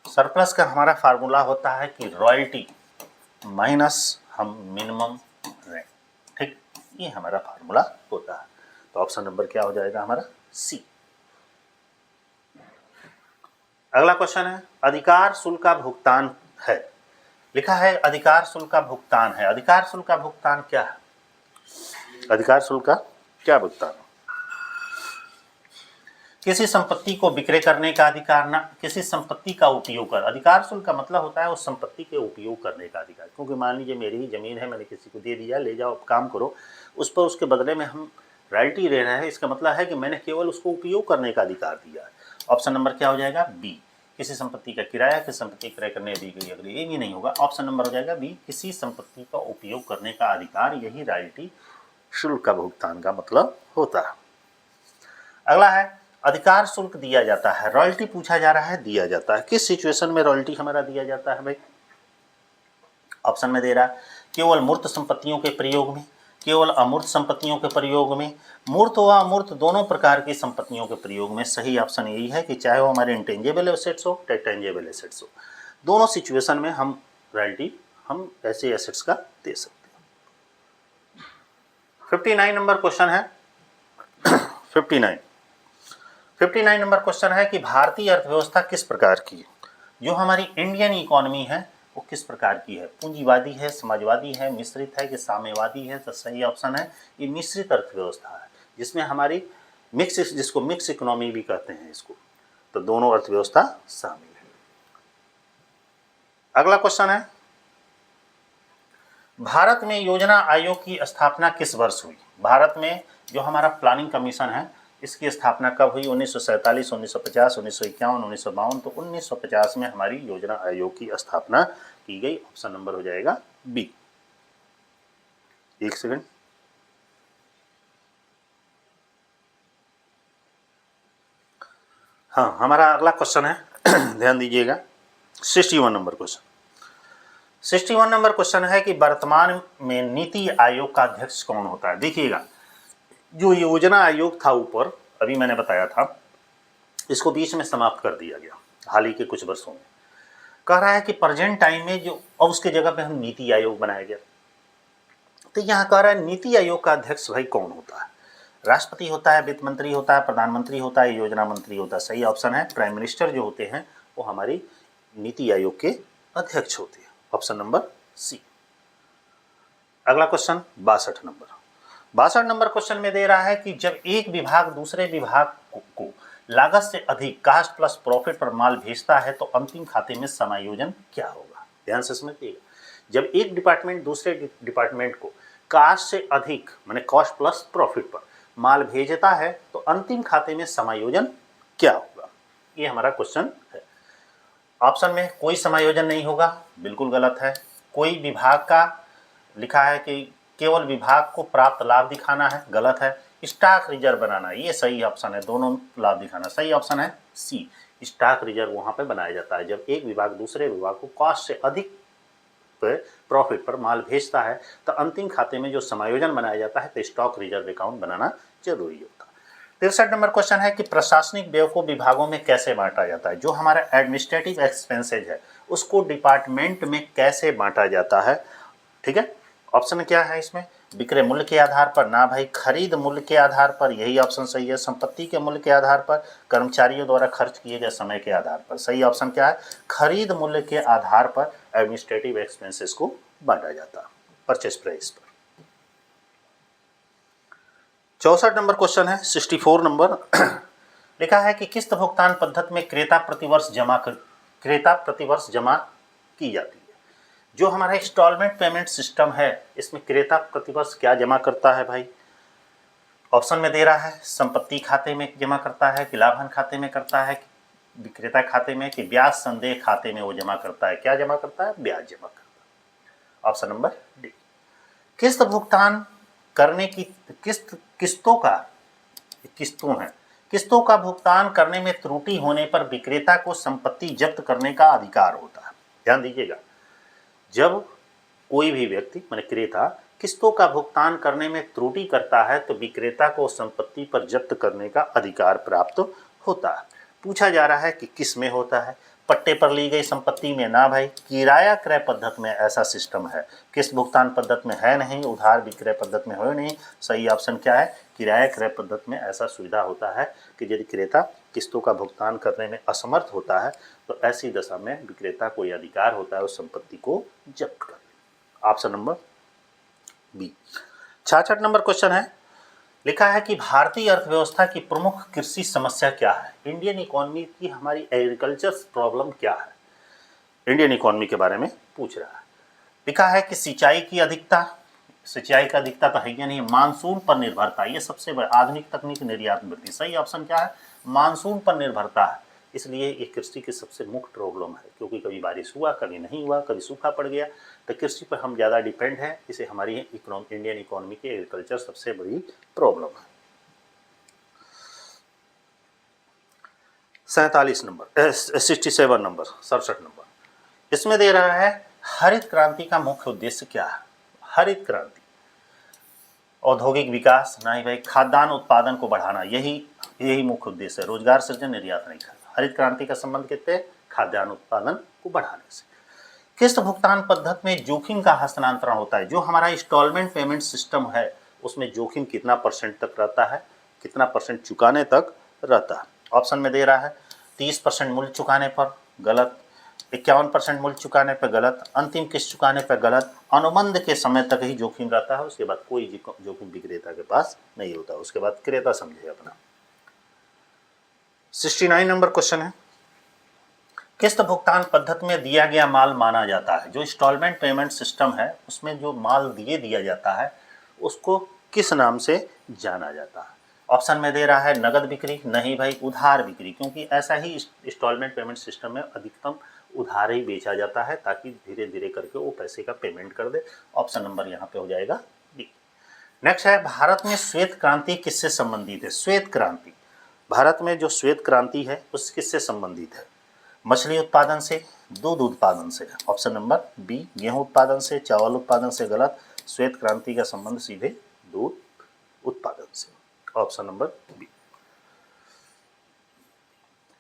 सरप्लस का हमारा फार्मूला होता है कि रॉयल्टी माइनस हम मिनिमम रेंट, ठीक, ये हमारा फार्मूला होता है। तो ऑप्शन नंबर क्या हो जाएगा हमारा? सी। अगला क्वेश्चन है अधिकार शुल्क का भुगतान है, लिखा है अधिकार शुल्क का भुगतान है। अधिकार शुल्क का भुगतान क्या है? अधिकार शुल्क का क्या भुगतान? किसी संपत्ति को विक्रय करने का अधिकार, ना किसी संपत्ति का उपयोग कर। अधिकार शुल्क का मतलब होता है उस संपत्ति के उपयोग करने का अधिकार। क्योंकि मान लीजिए मेरी ही जमीन है, मैंने किसी को दे दिया, ले जाओ काम करो, उस पर उसके बदले में हम रॉयल्टी ले रहे हैं, इसका मतलब है कि मैंने केवल उसको उपयोग करने का अधिकार दिया है। ऑप्शन नंबर क्या हो जाएगा? बी। किसी संपत्ति का किराया, किसी संपत्ति क्रय करने दी गई अगली, ये भी नहीं होगा। ऑप्शन नंबर हो जाएगा बी, किसी संपत्ति का उपयोग करने का अधिकार, यही रॉयल्टी शुल्क का भुगतान का मतलब होता है। अगला है अधिकार शुल्क दिया जाता है, रॉयल्टी पूछा जा रहा है, दिया जाता है। किस सिचुएशन में रॉयल्टी हमारा दिया जाता है भाई? ऑप्शन में दे रहा है केवल मूर्त संपत्तियों के प्रयोग में, केवल अमूर्त संपत्तियों के प्रयोग में, मूर्त व अमूर्त दोनों प्रकार की संपत्तियों के प्रयोग में। सही ऑप्शन यही है कि चाहे वो हमारे इंटेंजिबल एसेट्स हो, टेंजिबल एसेट्स हो, दोनों सिचुएशन में हम रॉयल्टी हम ऐसे एसेट्स का दे सकते हैं। 59 नंबर क्वेश्चन है 59 नंबर क्वेश्चन है कि भारतीय अर्थव्यवस्था किस प्रकार की है? जो हमारी इंडियन इकोनॉमी है वो किस प्रकार की है? पूंजीवादी है, समाजवादी है, मिश्रित है कि साम्यवादी है? तो सही ऑप्शन है ये मिश्रित अर्थव्यवस्था है, जिसमें हमारी मिक्स, जिसको मिक्स इकोनॉमी भी कहते हैं इसको, तो दोनों अर्थव्यवस्था शामिल है। अगला क्वेश्चन है भारत में योजना आयोग की स्थापना किस वर्ष हुई? भारत में जो हमारा प्लानिंग कमीशन है इसकी स्थापना कब हुई? 1947, 1950, 1951, 1952। तो 1950 में हमारी योजना आयोग की स्थापना की गई। ऑप्शन नंबर हो जाएगा बी। एक सेकंड, हाँ हमारा अगला क्वेश्चन है ध्यान दीजिएगा 61 नंबर क्वेश्चन। 61 नंबर क्वेश्चन है कि वर्तमान में नीति आयोग का अध्यक्ष कौन होता है? देखिएगा जो योजना आयोग था ऊपर, अभी मैंने बताया था, इसको बीच में समाप्त कर दिया गया हाल ही के कुछ वर्षों में। कह रहा है कि प्रेजेंट टाइम में जो, और उसके जगह पे हम नीति आयोग बनाया गया। तो यहाँ कह रहा है नीति आयोग का अध्यक्ष भाई कौन होता है? राष्ट्रपति होता है, वित्त मंत्री होता है, प्रधानमंत्री होता है, योजना मंत्री होता है? सही ऑप्शन है प्राइम मिनिस्टर जो होते हैं वो हमारी नीति आयोग के अध्यक्ष होते हैं। Option number C. अगला क्वेश्चन 62 नंबर क्वेश्चन में दे रहा है कि जब एक विभाग दूसरे विभाग को लागत से अधिक कास्ट प्लस प्रॉफिट पर माल भेजता है तो अंतिम खाते में समायोजन क्या होगा? ध्यान से समझिएगा, जब एक डिपार्टमेंट दूसरे डिपार्टमेंट को कास्ट से अधिक माने कॉस्ट प्लस प्रॉफिट पर माल भेजता है तो अंतिम खाते में समायोजन क्या होगा, ये हमारा क्वेश्चन है। ऑप्शन में कोई समायोजन नहीं होगा, बिल्कुल गलत है। कोई विभाग का लिखा है कि केवल विभाग को प्राप्त लाभ दिखाना है, गलत है। स्टॉक रिजर्व बनाना, ये सही ऑप्शन है, दोनों लाभ दिखाना, सही ऑप्शन है सी। स्टॉक रिजर्व वहाँ पे बनाया जाता है जब एक विभाग दूसरे विभाग को कॉस्ट से अधिक प्रॉफिट पर माल भेजता है, तो अंतिम खाते में जो समायोजन बनाया जाता है तो स्टॉक रिजर्व अकाउंट बनाना जरूरी होता है। 63 नंबर क्वेश्चन है कि प्रशासनिक व्यय को विभागों में कैसे बांटा जाता है। जो हमारा एडमिनिस्ट्रेटिव एक्सपेंसेज है उसको डिपार्टमेंट में कैसे बांटा जाता है, ठीक है। ऑप्शन क्या है इसमें, विक्रय मूल्य के आधार पर, ना भाई खरीद मूल्य के आधार पर, यही ऑप्शन सही है। संपत्ति के मूल्य के आधार पर, कर्मचारियों द्वारा खर्च किए गए समय के आधार पर, सही ऑप्शन क्या है, खरीद मूल्य के आधार पर एडमिनिस्ट्रेटिव एक्सपेंसेस को बांटा जाता है, परचेस प्राइस पर। 64 नंबर क्वेश्चन है, 64 नंबर लिखा है कि किस्त भुगतान पद्धति में क्रेता प्रतिवर्ष जमा की जाती है। जो हमारा इंस्टॉलमेंट पेमेंट सिस्टम है इसमें क्रेता प्रतिवर्ष क्या जमा करता है भाई। ऑप्शन में दे रहा है संपत्ति खाते में जमा करता है, कि लाभन खाते में करता है, कि विक्रेता खाते में, कि ब्याज संदेह खाते में वो जमा करता है। क्या जमा करता है, ब्याज जमा करता है। Option number D. किस्त भुगतान करने की किस्तों का भुगतान करने में त्रुटि होने पर विक्रेता को संपत्ति जब्त करने का अधिकार होता है। ध्यान दीजिएगा, जब कोई भी व्यक्ति माने क्रेता किस्तों का भुगतान करने में त्रुटि करता है तो विक्रेता को संपत्ति पर जब्त करने का अधिकार प्राप्त होता है। पूछा जा रहा है कि किस में होता है, पट्टे पर ली गई संपत्ति में, ना भाई किराया क्रय पद्धति में ऐसा सिस्टम है, किस्त भुगतान पद्धति में है नहीं, उधार विक्रय पद्धति में हो नहीं। सही ऑप्शन क्या है, किराया क्रय पद्धति में ऐसा सुविधा होता है कि यदि क्रेता किस्तों का भुगतान करने में असमर्थ होता है तो ऐसी दशा में विक्रेता को यह अधिकार होता है उस संपत्ति को जब्त करने। Option number B. 66 number question है, लिखा है कि भारतीय अर्थव्यवस्था की प्रमुख कृषि समस्या क्या है। इंडियन इकोनॉमी की हमारी एग्रीकल्चर प्रॉब्लम क्या है, इंडियन इकोनॉमी के बारे में पूछ रहा है। लिखा है कि सिंचाई का अधिकता तो है नहीं, मानसून पर निर्भरता, ये सबसे बड़ा आधुनिक तकनीक निर्यात वृद्धि। सही ऑप्शन क्या है, मानसून पर निर्भरता है, इसलिए ये कृषि की सबसे मुख्य प्रॉब्लम है, क्योंकि कभी बारिश हुआ, कभी नहीं हुआ, कभी सूखा पड़ गया, तो कृषि पर हम ज़्यादा डिपेंड है। इसे हमारी इंडियन इकोनॉमी की एग्रीकल्चर सबसे बड़ी प्रॉब्लम है। 67 नंबर इसमें दे रहा है हरित क्रांति का मुख्य उद्देश्य क्या है। हरित क्रांति औद्योगिक विकास, नहीं भाई खाद्यान्न उत्पादन को बढ़ाना, यही मुख्य उद्देश्य है। रोजगार सृजन, निर्यात नहीं करना। हरित क्रांति का संबंध कितने, खाद्यान्न उत्पादन को बढ़ाने से। किस्त भुगतान पद्धति में जोखिम का हस्तांतरण होता है। जो हमारा इंस्टॉलमेंट पेमेंट सिस्टम है उसमें जोखिम कितना परसेंट तक रहता है, कितना परसेंट चुकाने तक रहता है। ऑप्शन में दे रहा है 30% मूल्य चुकाने पर, गलत। 51% मूल्य चुकाने पर, गलत। अंतिम किस्त चुकाने पर, गलत। अनुबंध के समय तक ही जोखिम रहता है, उसके बाद कोई जोखिम विक्रेता के पास नहीं होता, उसके बाद क्रेता समझे अपना। 69 नंबर क्वेश्चन है, किस्त भुगतान पद्धति में दिया गया माल माना जाता है। जो इंस्टॉलमेंट पेमेंट सिस्टम है उसमें जो माल दिया जाता है उसको किस नाम से जाना जाता है। ऑप्शन में दे रहा है नगद बिक्री, नहीं भाई उधार बिक्री, क्योंकि ऐसा ही इंस्टॉलमेंट पेमेंट सिस्टम में अधिकतम उधार ही बेचा जाता है ताकि धीरे धीरे करके वो पैसे का पेमेंट कर दे। ऑप्शन नंबर यहाँ पे हो जाएगा डी। नेक्स्ट है, भारत में श्वेत क्रांति किससे संबंधित है। श्वेत क्रांति, भारत में जो श्वेत क्रांति है उस किससे संबंधित है। मछली उत्पादन से, दूध उत्पादन से। ऑप्शन नंबर बी, गेहूं उत्पादन से, चावल उत्पादन से, गलत। श्वेत क्रांति का संबंध सीधे दूध उत्पादन से। Option number B.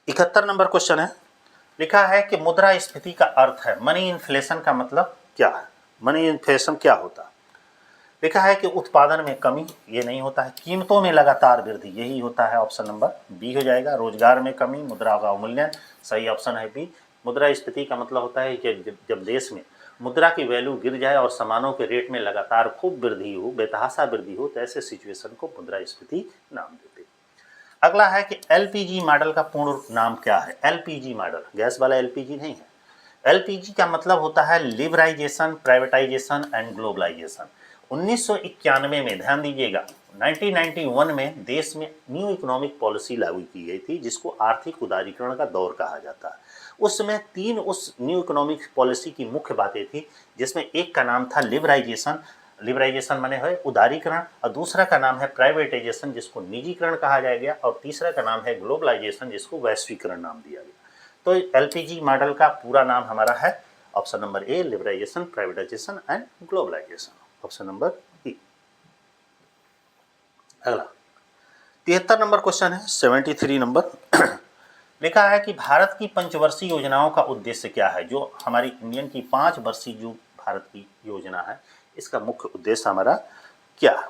71 number question है, लिखा है कि मुद्रास्फीति का अर्थ है, मनी इन्फ्लेशन का मतलब क्या है। मनी इन्फ्लेशन क्या होता है। लिखा है कि उत्पादन में कमी, ये नहीं होता है। कीमतों में लगातार वृद्धि, यही होता है। ऑप्शन नंबर बी हो जाएगा। रोजगार में कमी, मुद्रा का अवमूल्यन, सही ऑप्शन है बी। मुद्रास्फीति का मतलब होता है कि जब देश में मुद्रा की वैल्यू गिर जाए और सामानों के रेट में लगातार खूब वृद्धि हो, बेतहाशा वृद्धि हो, तो ऐसे सिचुएशन को मुद्रास्फीति नाम देते हैं। अगला है कि एलपीजी मॉडल का पूर्ण नाम क्या है। एलपीजी मॉडल गैस वाला एलपीजी नहीं है। एलपीजी का मतलब होता है लिबराइजेशन, प्राइवेटाइजेशन एंड ग्लोबलाइजेशन। 1991 में, ध्यान दीजिएगा, 1991 में देश में न्यू इकोनॉमिक पॉलिसी लागू की गई थी जिसको आर्थिक उदारीकरण का दौर कहा जाता है। उस समय 3 उस न्यू इकोनॉमिक पॉलिसी की मुख्य बातें थी, जिसमें एक का नाम था लिबराइजेशन, लिबराइजेशन माने है उदारीकरण, और दूसरा का नाम है प्राइवेटाइजेशन जिसको निजीकरण कहा जाएगा, और तीसरा का नाम है ग्लोबलाइजेशन जिसको वैश्वीकरण नाम दिया गया। तो एलपीजी मॉडल का पूरा नाम हमारा है option number A, liberalisation, privatisation and globalisation, option number E. अगला 73 नंबर क्वेश्चन है, 73 नंबर लिखा है कि भारत की पंचवर्षीय योजनाओं का उद्देश्य क्या है। जो हमारी इंडियन की 5 वर्षीय जो भारत की योजना है, इसका मुख्य उद्देश्य हमारा क्या है।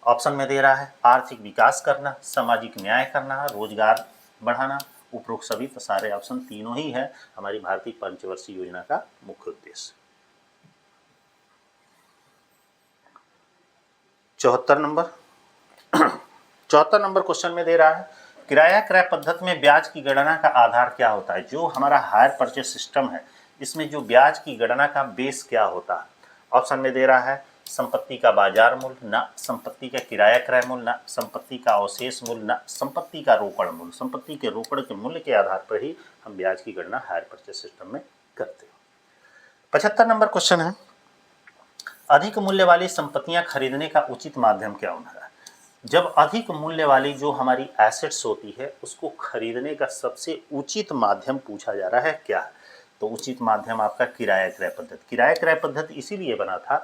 ऑप्शन में दे रहा है आर्थिक विकास करना, सामाजिक न्याय करना, रोजगार बढ़ाना। उपरोक्त सभी तो सारे ऑप्शन तीनों ही है हमारी भारतीय पंचवर्षीय योजना का मुख्य उद्देश्य। 74 नंबर क्वेश्चन में दे रहा है किराया क्रय पद्धति में ब्याज की गणना का आधार क्या होता है। जो हमारा हायर परचेस सिस्टम है, इसमें जो ब्याज की गणना का बेस क्या होता है। ऑप्शन में दे रहा है संपत्ति का बाजार मूल्य, ना संपत्ति का किराया क्रय मूल्य, ना संपत्ति का अवशेष मूल्य, ना संपत्ति का रोकड़ मूल्य। संपत्ति के रोकड़ के मूल्य के आधार पर ही हम ब्याज की गणना हायर परचेस सिस्टम में करते हैं। 75 नंबर क्वेश्चन है अधिक मूल्य वाली संपत्तियां खरीदने का उचित माध्यम क्या होना है। जब अधिक मूल्य वाली जो हमारी एसेट्स होती है उसको खरीदने का सबसे उचित माध्यम पूछा जा रहा है क्या है, तो उचित माध्यम आपका किराया क्रय पद्धति। किराया क्रय पद्धति इसीलिए बना था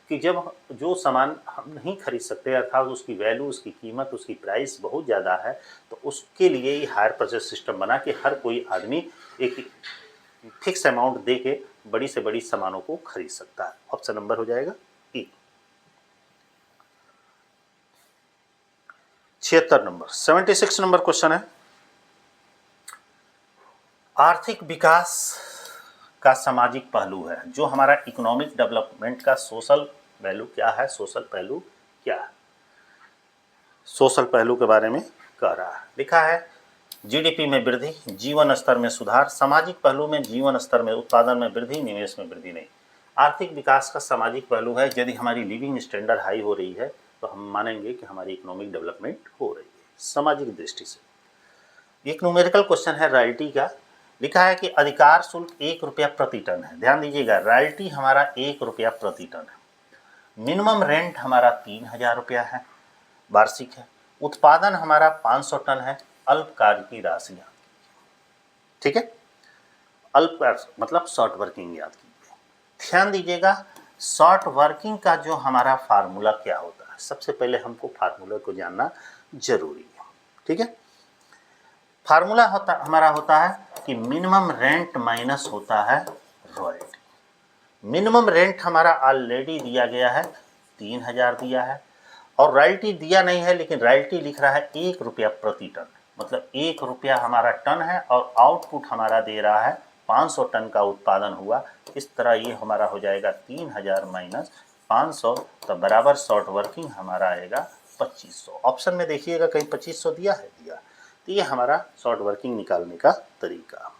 कि जब जो सामान हम नहीं खरीद सकते, अर्थात उसकी वैल्यू, उसकी कीमत, उसकी प्राइस बहुत ज़्यादा है, तो उसके लिए ही हायर परचेस सिस्टम बना कि हर कोई आदमी एक फिक्स अमाउंट दे के बड़ी से बड़ी सामानों को खरीद सकता है। ऑप्शन नंबर हो जाएगा ई। 76 नंबर क्वेश्चन है आर्थिक विकास का सामाजिक पहलू है। जो हमारा इकोनॉमिक डेवलपमेंट का सोशल वैल्यू क्या है, सोशल पहलू क्या है। सोशल पहलू के बारे में कह रहा है, लिखा है जीडीपी में वृद्धि, जीवन स्तर में सुधार। सामाजिक पहलू में जीवन स्तर में, उत्पादन में वृद्धि, निवेश में वृद्धि नहीं। आर्थिक विकास का सामाजिक पहलू है यदि हमारी लिविंग स्टैंडर्ड हाई हो रही है तो हम मानेंगे कि हमारी इकोनॉमिक डेवलपमेंट हो रही है सामाजिक दृष्टि से। एक न्यूमेरिकल क्वेश्चन है रॉयल्टी का, लिखा है कि अधिकार शुल्क 1 रुपया प्रति टन है। ध्यान दीजिएगा, रॉयल्टी हमारा 1 रुपया प्रति टन है। मिनिमम रेंट हमारा 3000 रुपया है, वार्षिक है। उत्पादन हमारा 500 टन है। अल्पकाल की राशियाँ, ठीक है, अल्प मतलब शॉर्ट वर्किंग याद कीजिए। ध्यान दीजिएगा, शॉर्ट वर्किंग का जो हमारा फार्मूला क्या होता है, सबसे पहले हमको फार्मूला को जानना जरूरी है, ठीक है। फार्मूला हमारा होता है कि मिनिमम रेंट माइनस होता है रॉयल्टी। मिनिमम रेंट हमारा ऑलरेडी दिया गया है, 3000 दिया है, और रॉयल्टी दिया नहीं है लेकिन रॉयल्टी लिख रहा है 1 रुपया प्रति टन, मतलब 1 रुपया हमारा टन है और आउटपुट हमारा दे रहा है 500 टन का उत्पादन हुआ। इस तरह ये हमारा हो जाएगा 3000 माइनस 500, तो बराबर शॉर्ट वर्किंग हमारा आएगा 2500। ऑप्शन में देखिएगा कहीं 2500 दिया है, दिया, तो ये हमारा शॉर्ट वर्किंग निकालने का तरीका।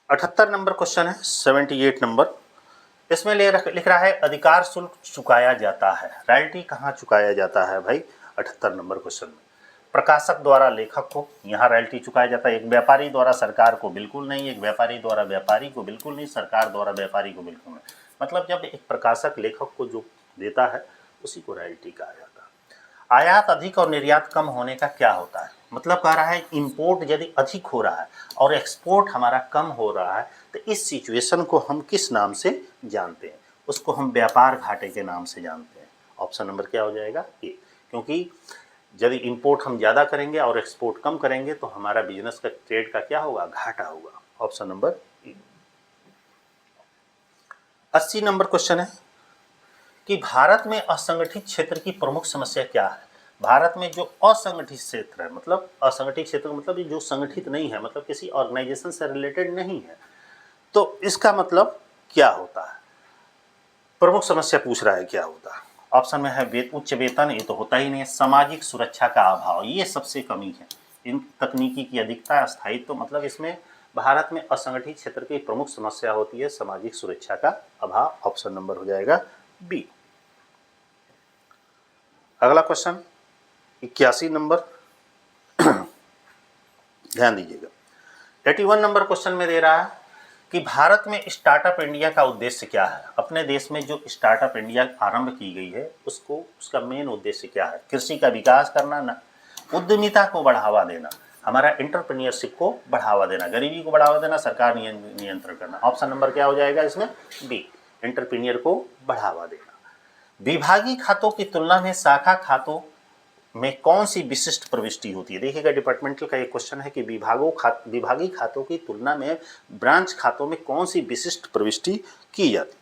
78 नंबर क्वेश्चन है, 78 नंबर, इसमें लिख रहा है अधिकार शुल्क चुकाया जाता है। रॉयल्टी कहाँ चुकाया जाता है भाई, 78 नंबर क्वेश्चन में। प्रकाशक द्वारा लेखक को यहाँ रॉयल्टी चुकाया जाता है। एक व्यापारी द्वारा सरकार को बिल्कुल नहीं, एक व्यापारी द्वारा व्यापारी को बिल्कुल नहीं, सरकार द्वारा व्यापारी को बिल्कुल नहीं। मतलब जब एक प्रकाशक लेखक को जो देता है उसी को रॉयल्टी कहा जाता है। आयात अधिक और निर्यात कम होने का क्या होता है, मतलब कह रहा है इंपोर्ट यदि अधिक हो रहा है और एक्सपोर्ट हमारा कम हो रहा है तो इस सिचुएशन को हम किस नाम से जानते हैं, उसको हम व्यापार घाटे के नाम से जानते हैं। ऑप्शन नंबर क्या हो जाएगा ए, क्योंकि यदि इंपोर्ट हम ज़्यादा करेंगे और एक्सपोर्ट कम करेंगे तो हमारा बिजनेस का, ट्रेड का क्या होगा, घाटा होगा। ऑप्शन नंबर ए। 80 नंबर क्वेश्चन है कि भारत में असंगठित क्षेत्र की प्रमुख समस्या क्या है। भारत में जो असंगठित क्षेत्र है, मतलब असंगठित क्षेत्र मतलब जो संगठित नहीं है, मतलब किसी ऑर्गेनाइजेशन से रिलेटेड नहीं है, तो इसका मतलब क्या होता है, प्रमुख समस्या पूछ रहा है क्या होता है। ऑप्शन में है उच्च वेतन, ये तो होता ही नहीं है। सामाजिक सुरक्षा का अभाव, ये सबसे कमी है। इन तकनीकी की अधिकता, स्थायित्व, मतलब इसमें भारत में असंगठित क्षेत्र की प्रमुख समस्या होती है सामाजिक सुरक्षा का अभाव। ऑप्शन नंबर हो जाएगा बी। अगला क्वेश्चन 81 नंबर, ध्यान दीजिएगा। 81 नंबर क्वेश्चन में दे रहा है कि भारत में स्टार्टअप इंडिया का उद्देश्य क्या है। अपने देश में जो स्टार्टअप इंडिया आरंभ की गई है उसका मेन उद्देश्य क्या है। कृषि का विकास करना, ना उद्यमिता को बढ़ावा देना, हमारा एंटरप्रेन्योरशिप को बढ़ावा देना, गरीबी को बढ़ावा देना, सरकार नियंत्रण करना। ऑप्शन नंबर क्या हो जाएगा इसमें बी, एंटरप्रेन्योर को बढ़ावा देना। विभागीय खातों की तुलना में शाखा खातों में कौन सी विशिष्ट प्रविष्टि होती है। देखिएगा डिपार्टमेंटल का एक क्वेश्चन है कि विभागीय खातों की तुलना में ब्रांच खातों में कौन सी विशिष्ट प्रविष्टि की जाती है।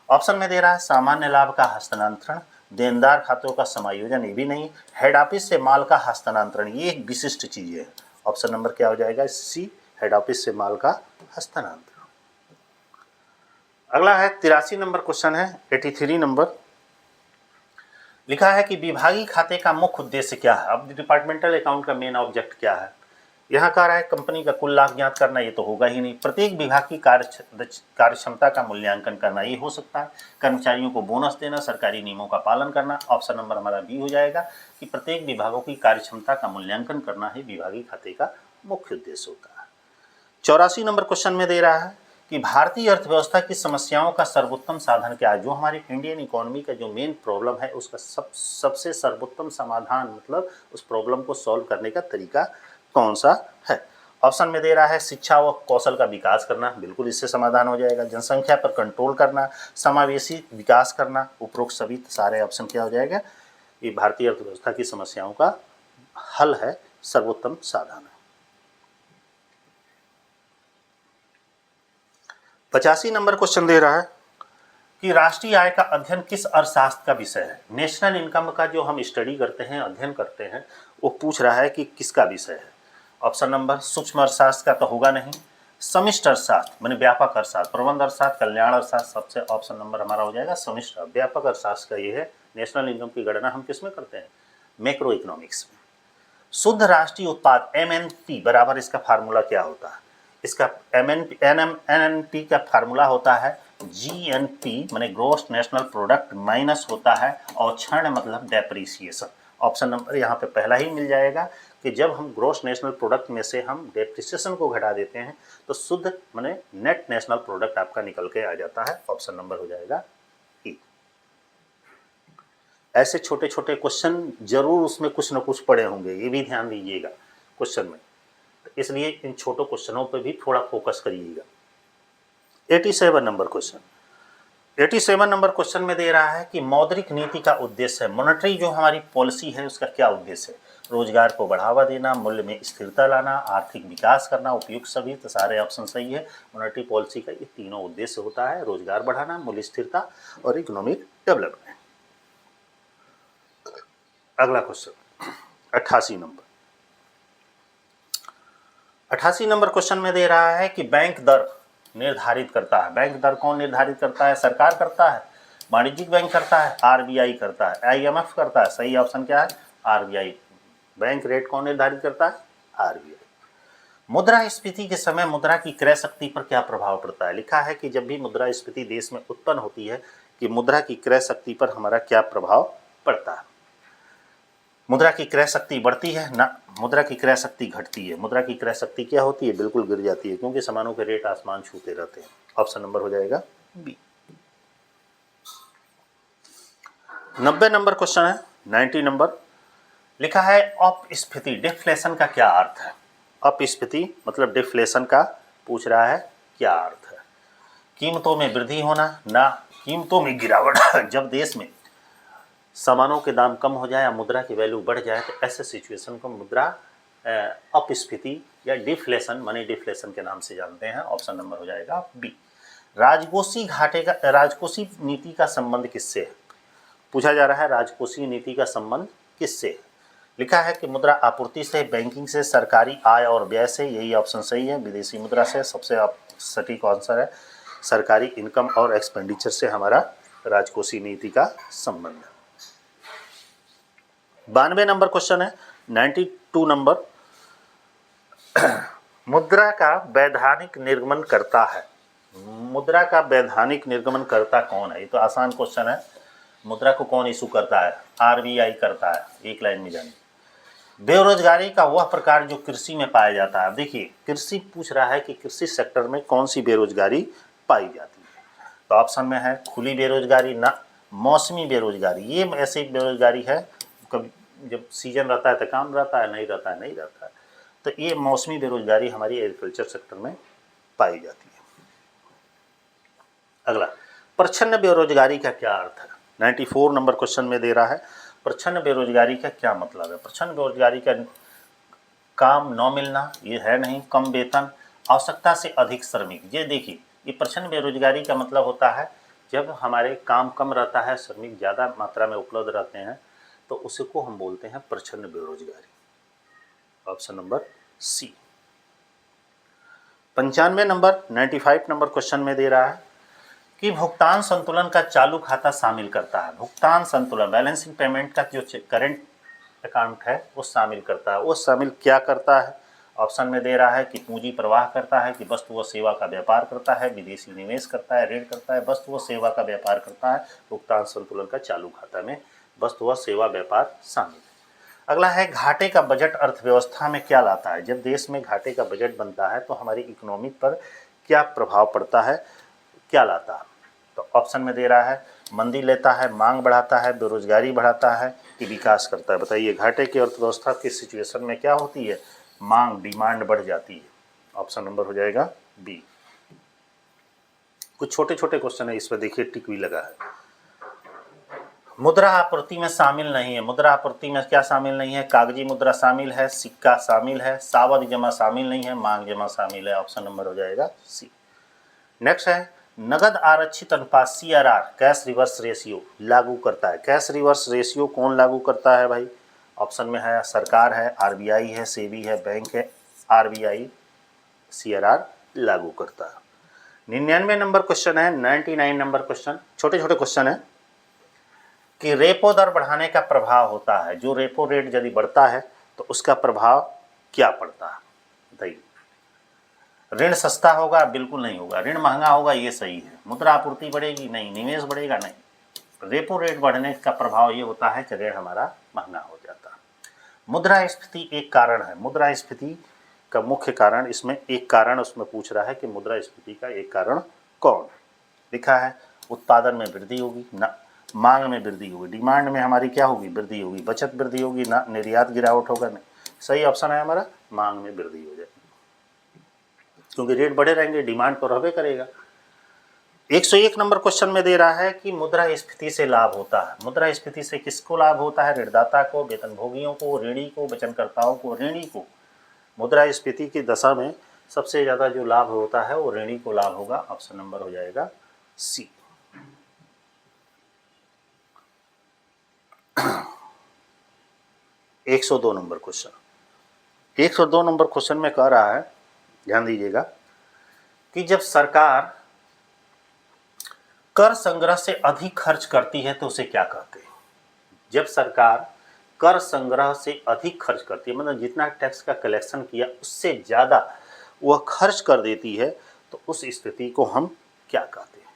ऑप्शन में दे रहा है सामान्य लाभ का हस्तांतरण, देनदार खातों का समायोजन, ये भी नहीं, हेड ऑफिस से माल का हस्तांतरण, ये एक विशिष्ट चीज है। ऑप्शन नंबर क्या हो जाएगा सी, हेड ऑफिस से माल का हस्तांतरण। अगला है 83 नंबर क्वेश्चन है, 83 नंबर। लिखा है कि विभागीय खाते का मुख्य उद्देश्य क्या है। अब डिपार्टमेंटल अकाउंट का मेन ऑब्जेक्ट क्या है। यहाँ कह रहा है कंपनी का कुल लाभ ज्ञात करना, ये तो होगा ही नहीं। प्रत्येक विभाग की कार्य क्षमता का मूल्यांकन करना, ये हो सकता है। कर्मचारियों को बोनस देना, सरकारी नियमों का पालन करना। ऑप्शन नंबर हमारा बी हो जाएगा कि प्रत्येक विभागों की कार्य क्षमता का मूल्यांकन करना ही विभागीय खाते का मुख्य उद्देश्य होता है। 84 नंबर क्वेश्चन में दे रहा है कि भारतीय अर्थव्यवस्था की समस्याओं का सर्वोत्तम साधन क्या है। जो हमारी इंडियन इकोनॉमी का जो मेन प्रॉब्लम है उसका सबसे सर्वोत्तम समाधान, मतलब उस प्रॉब्लम को सॉल्व करने का तरीका कौन सा है। ऑप्शन में दे रहा है शिक्षा व कौशल का विकास करना, बिल्कुल इससे समाधान हो जाएगा। जनसंख्या पर कंट्रोल करना, समावेशी विकास करना। उपरोक्त सभी सारे ऑप्शन क्या हो जाएगा, ये भारतीय अर्थव्यवस्था की समस्याओं का हल है, सर्वोत्तम साधन है। 85 नंबर क्वेश्चन दे रहा है कि राष्ट्रीय आय का अध्ययन किस अर्थशास्त्र का विषय है। नेशनल इनकम का जो हम स्टडी करते हैं, अध्ययन करते हैं, वो पूछ रहा है कि किसका विषय है। ऑप्शन नंबर सूक्ष्म अर्थशास्त्र का तो होगा नहीं, समिष्ट अर्थशास्त्र माने व्यापक अर्थशास्त्र, प्रबंध अर्थशास्त्र, कल्याण अर्थशास्त्र। सबसे ऑप्शन नंबर हमारा हो जाएगा समिष्ट, व्यापक अर्थशास्त्र का ये है। नेशनल इनकम की गणना हम किस में करते हैं, मैक्रो इकोनॉमिक्स में। शुद्ध राष्ट्रीय उत्पाद MNP बराबर इसका फार्मूला क्या होता है। इसका NNP का फार्मूला होता है GNP माने ग्रोस नेशनल प्रोडक्ट माइनस होता है और क्षण मतलब डेप्रिसिएशन। ऑप्शन नंबर यहाँ पे पहला ही मिल जाएगा कि जब हम ग्रोस नेशनल प्रोडक्ट में से हम डेप्रिसिएशन को घटा देते हैं तो शुद्ध माने नेट नेशनल प्रोडक्ट आपका निकल के आ जाता है। ऑप्शन नंबर हो जाएगा ई। ऐसे छोटे छोटे क्वेश्चन जरूर उसमें कुछ न कुछ पड़े होंगे, ये भी ध्यान दीजिएगा क्वेश्चन में, इसलिए इन छोटो क्वेश्चनों पर भी थोड़ा फोकस करिएगा। 87 नंबर क्वेश्चन, 87 नंबर क्वेश्चन में दे रहा है कि मौद्रिक नीति का उद्देश्य है, मॉनेटरी जो हमारी पॉलिसी है उसका क्या उद्देश्य है। रोजगार को बढ़ावा देना, मूल्य में स्थिरता लाना, आर्थिक विकास करना, उपयुक्त सभी, तो सारे ऑप्शन सही है। मॉनेटरी पॉलिसी का ये तीनों उद्देश्य होता है, रोजगार बढ़ाना, मूल्य स्थिरता और इकोनॉमिक डेवलपमेंट। अगला क्वेश्चन 88 नंबर, 88 नंबर क्वेश्चन में दे रहा है कि बैंक दर निर्धारित करता है। बैंक दर कौन निर्धारित करता है, सरकार करता है, वाणिज्यिक बैंक करता है, RBI करता है, IMF करता है। सही ऑप्शन क्या है, RBI। बैंक रेट कौन निर्धारित करता है, RBI। मुद्रास्फीति के समय मुद्रा की क्रय शक्ति पर क्या प्रभाव पड़ता है। लिखा है कि जब भी मुद्रास्फीति देश में उत्पन्न होती है कि मुद्रा की क्रय शक्ति पर हमारा क्या प्रभाव पड़ता है। मुद्रा की क्रय शक्ति बढ़ती है ना, मुद्रा की क्रय शक्ति घटती है। मुद्रा की क्रय शक्ति क्या होती है, बिल्कुल गिर जाती है, क्योंकि सामानों के रेट आसमान छूते रहते हैं। ऑप्शन नंबर हो जाएगा बी। 90 नंबर क्वेश्चन है, 90 नंबर। लिखा है अपस्फीति, डिफ्लेशन का क्या अर्थ है। अपस्फीति मतलब डिफ्लेशन का पूछ रहा है क्या अर्थ है। कीमतों में वृद्धि होना, ना कीमतों में गिरावट। जब देश में सामानों के दाम कम हो जाए या मुद्रा की वैल्यू बढ़ जाए तो ऐसे सिचुएशन को मुद्रा अपस्फीति या डिफ्लेशन, मनी डिफ्लेशन के नाम से जानते हैं। ऑप्शन नंबर हो जाएगा बी। राजकोषीय घाटे का, राजकोषीय नीति का संबंध किससे है, पूछा जा रहा है राजकोषीय नीति का संबंध किससे है। लिखा है कि मुद्रा आपूर्ति से, बैंकिंग से, सरकारी आय और व्यय से। यही ऑप्शन सही है, विदेशी मुद्रा से। सबसे सटीक आंसर है सरकारी इनकम और एक्सपेंडिचर से हमारा राजकोषीय नीति का संबंध है। 92 नंबर क्वेश्चन है, 92 नंबर। मुद्रा का वैधानिक निर्गमन करता है। मुद्रा का वैधानिक निर्गमन करता कौन है? ये तो आसान क्वेश्चन है। मुद्रा को कौन इशू करता है? आरबीआई करता है। एक लाइन में जानिए। बेरोजगारी का वह प्रकार जो कृषि में पाया जाता है। देखिए, कृषि पूछ रहा है कि कृषि सेक्टर में कौन सी बेरोजगारी पाई जाती है। तो ऑप्शन में है खुली बेरोजगारी, ना मौसमी बेरोजगारी। ये ऐसी बेरोजगारी है कभी जब सीजन रहता है तो काम रहता है, नहीं रहता है नहीं रहता है। तो ये मौसमी बेरोजगारी हमारी एग्रीकल्चर सेक्टर में पाई जाती है। अगला, प्रच्छन्न बेरोजगारी का क्या अर्थ है? 94 नंबर क्वेश्चन में दे रहा है, प्रच्छन्न बेरोजगारी का क्या मतलब है? प्रच्छन्न बेरोजगारी का काम न मिलना, ये है नहीं, कम वेतन, आवश्यकता से अधिक श्रमिक। ये देखिए, ये प्रच्छन्न बेरोजगारी का मतलब होता है जब हमारे काम कम रहता है, श्रमिक ज़्यादा मात्रा में उपलब्ध रहते हैं, तो उसको हम बोलते हैं प्रच्छन्न बेरोजगारी। Option number C. 95 number 95 number question में दे रहा है कि भुगतान संतुलन का चालू खाता शामिल करता है। भुगतान संतुलन, बैलेंसिंग पेमेंट का जो करंट अकाउंट है वो शामिल करता है। वो शामिल क्या करता है? ऑप्शन में दे रहा है कि पूंजी प्रवाह करता है, कि वस्तु व सेवा का व्यापार करता है, विदेशी निवेश करता है, ऋण करता है, वस्तु व सेवा का व्यापार करता है। भुगतान संतुलन का चालू खाता में वस्तु व सेवा व्यापार शामिल है। अगला है, घाटे का बजट अर्थव्यवस्था में क्या लाता है? जब देश में घाटे का बजट बनता है तो हमारी इकोनॉमी पर क्या प्रभाव पड़ता है, क्या लाता है? तो ऑप्शन में दे रहा है मंदी लेता है, मांग बढ़ाता है, बेरोजगारी बढ़ाता है, कि विकास करता है। बताइए, घाटे की अर्थव्यवस्था की सिचुएशन में क्या होती है? मांग, डिमांड बढ़ जाती है। ऑप्शन नंबर हो जाएगा बी। कुछ छोटे छोटे क्वेश्चन है इसमें, देखिए टिक भी लगा है। मुद्रा आपूर्ति में शामिल नहीं है। मुद्रा आपूर्ति में क्या शामिल नहीं है? कागजी मुद्रा शामिल है, सिक्का शामिल है, सावधि जमा शामिल नहीं है, मांग जमा शामिल है। ऑप्शन नंबर हो जाएगा सी। नेक्स्ट है, नगद आरक्षित अनुपात CRR, कैश रिवर्स रेशियो लागू करता है। कैश रिवर्स रेशियो कौन लागू करता है भाई? ऑप्शन में है सरकार है, आरबीआई है, सेबी है, बैंक है। आरबीआई CRR लागू करता है। 99 नंबर क्वेश्चन है, 99 नंबर क्वेश्चन, छोटे छोटे क्वेश्चन है कि रेपो दर बढ़ाने का प्रभाव होता है। जो रेपो रेट यदि बढ़ता है तो उसका प्रभाव क्या पड़ता है? बताइए। ऋण सस्ता होगा? बिल्कुल नहीं होगा। ऋण महंगा होगा? ये सही है। मुद्रा आपूर्ति बढ़ेगी? नहीं। निवेश बढ़ेगा? नहीं। रेपो रेट बढ़ने का प्रभाव ये होता है कि ऋण हमारा महंगा हो जाता है। मुद्रास्फीति एक कारण है। मुद्रास्फीति का मुख्य कारण, इसमें एक कारण उसमें पूछ रहा है कि मुद्रास्फीति का एक कारण कौन? लिखा है उत्पादन में वृद्धि होगी, ना मांग में वृद्धि होगी। डिमांड में हमारी क्या होगी? वृद्धि होगी। बचत वृद्धि होगी, ना निर्यात गिरावट होगा। नहीं। सही ऑप्शन है हमारा मांग में वृद्धि हो जाएगी, क्योंकि रेट बढ़े रहेंगे, डिमांड तो रहबे करेगा। 101 नंबर क्वेश्चन में दे रहा है कि मुद्रास्फीति से लाभ होता है। मुद्रास्फीति से किसको लाभ होता है? ऋणदाता को, वेतनभोगियों को, ऋणी को, वचनकर्ताओं को, ऋणी को। मुद्रास्फीति की दशा में सबसे ज़्यादा जो लाभ होता है वो ऋणी को लाभ होगा। ऑप्शन नंबर हो जाएगा सी। एक 102 नंबर क्वेश्चन, 102 नंबर क्वेश्चन में कह रहा है, ध्यान दीजिएगा, कि जब सरकार कर संग्रह से अधिक खर्च करती है तो उसे क्या कहते हैं? जब सरकार कर संग्रह से अधिक खर्च करती है, मतलब जितना टैक्स का कलेक्शन किया उससे ज़्यादा वह खर्च कर देती है, तो उस स्थिति को हम क्या कहते हैं?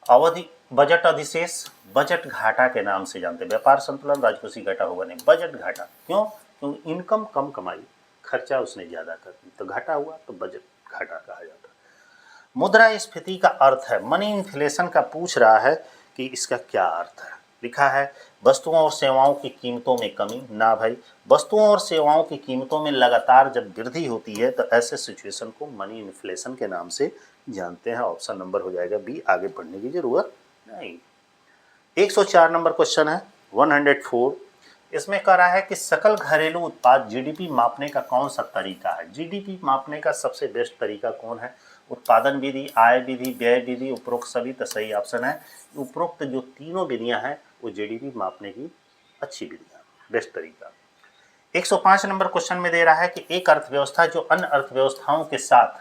अवधि, बजट अधिशेष, बजट घाटा के नाम से जानते हैं। व्यापार संतुलन, राजकोषीय घाटा होगा नहीं, बजट घाटा। क्यों? क्योंकि इनकम कम कमाई, खर्चा उसने ज़्यादा कर दी, तो घाटा हुआ, तो बजट घाटा कहा जाता है। मुद्रास्फीति का अर्थ है, मनी इन्फ्लेशन का पूछ रहा है कि इसका क्या अर्थ है। लिखा है वस्तुओं और सेवाओं की कीमतों में कमी। ना भाई, वस्तुओं और सेवाओं की कीमतों में लगातार जब वृद्धि होती है तो ऐसे सिचुएशन को मनी इन्फ्लेशन के नाम से जानते हैं। ऑप्शन नंबर हो जाएगा बी, आगे पढ़ने की जरूरत नहीं। 104 नंबर क्वेश्चन है, 104। इसमें कह रहा है कि सकल घरेलू उत्पाद जीडीपी मापने का कौन सा तरीका है? जीडीपी मापने का सबसे बेस्ट तरीका कौन है? उत्पादन विधि, आय विधि, व्यय विधि, उपरोक्त सभी। तो सही ऑप्शन है उपरोक्त जो तीनों विधियां हैं वो जीडीपी मापने की अच्छी विधियां, बेस्ट तरीका। 105 नंबर क्वेश्चन में दे रहा है कि एक अर्थव्यवस्था जो अन्य अर्थव्यवस्थाओं के साथ,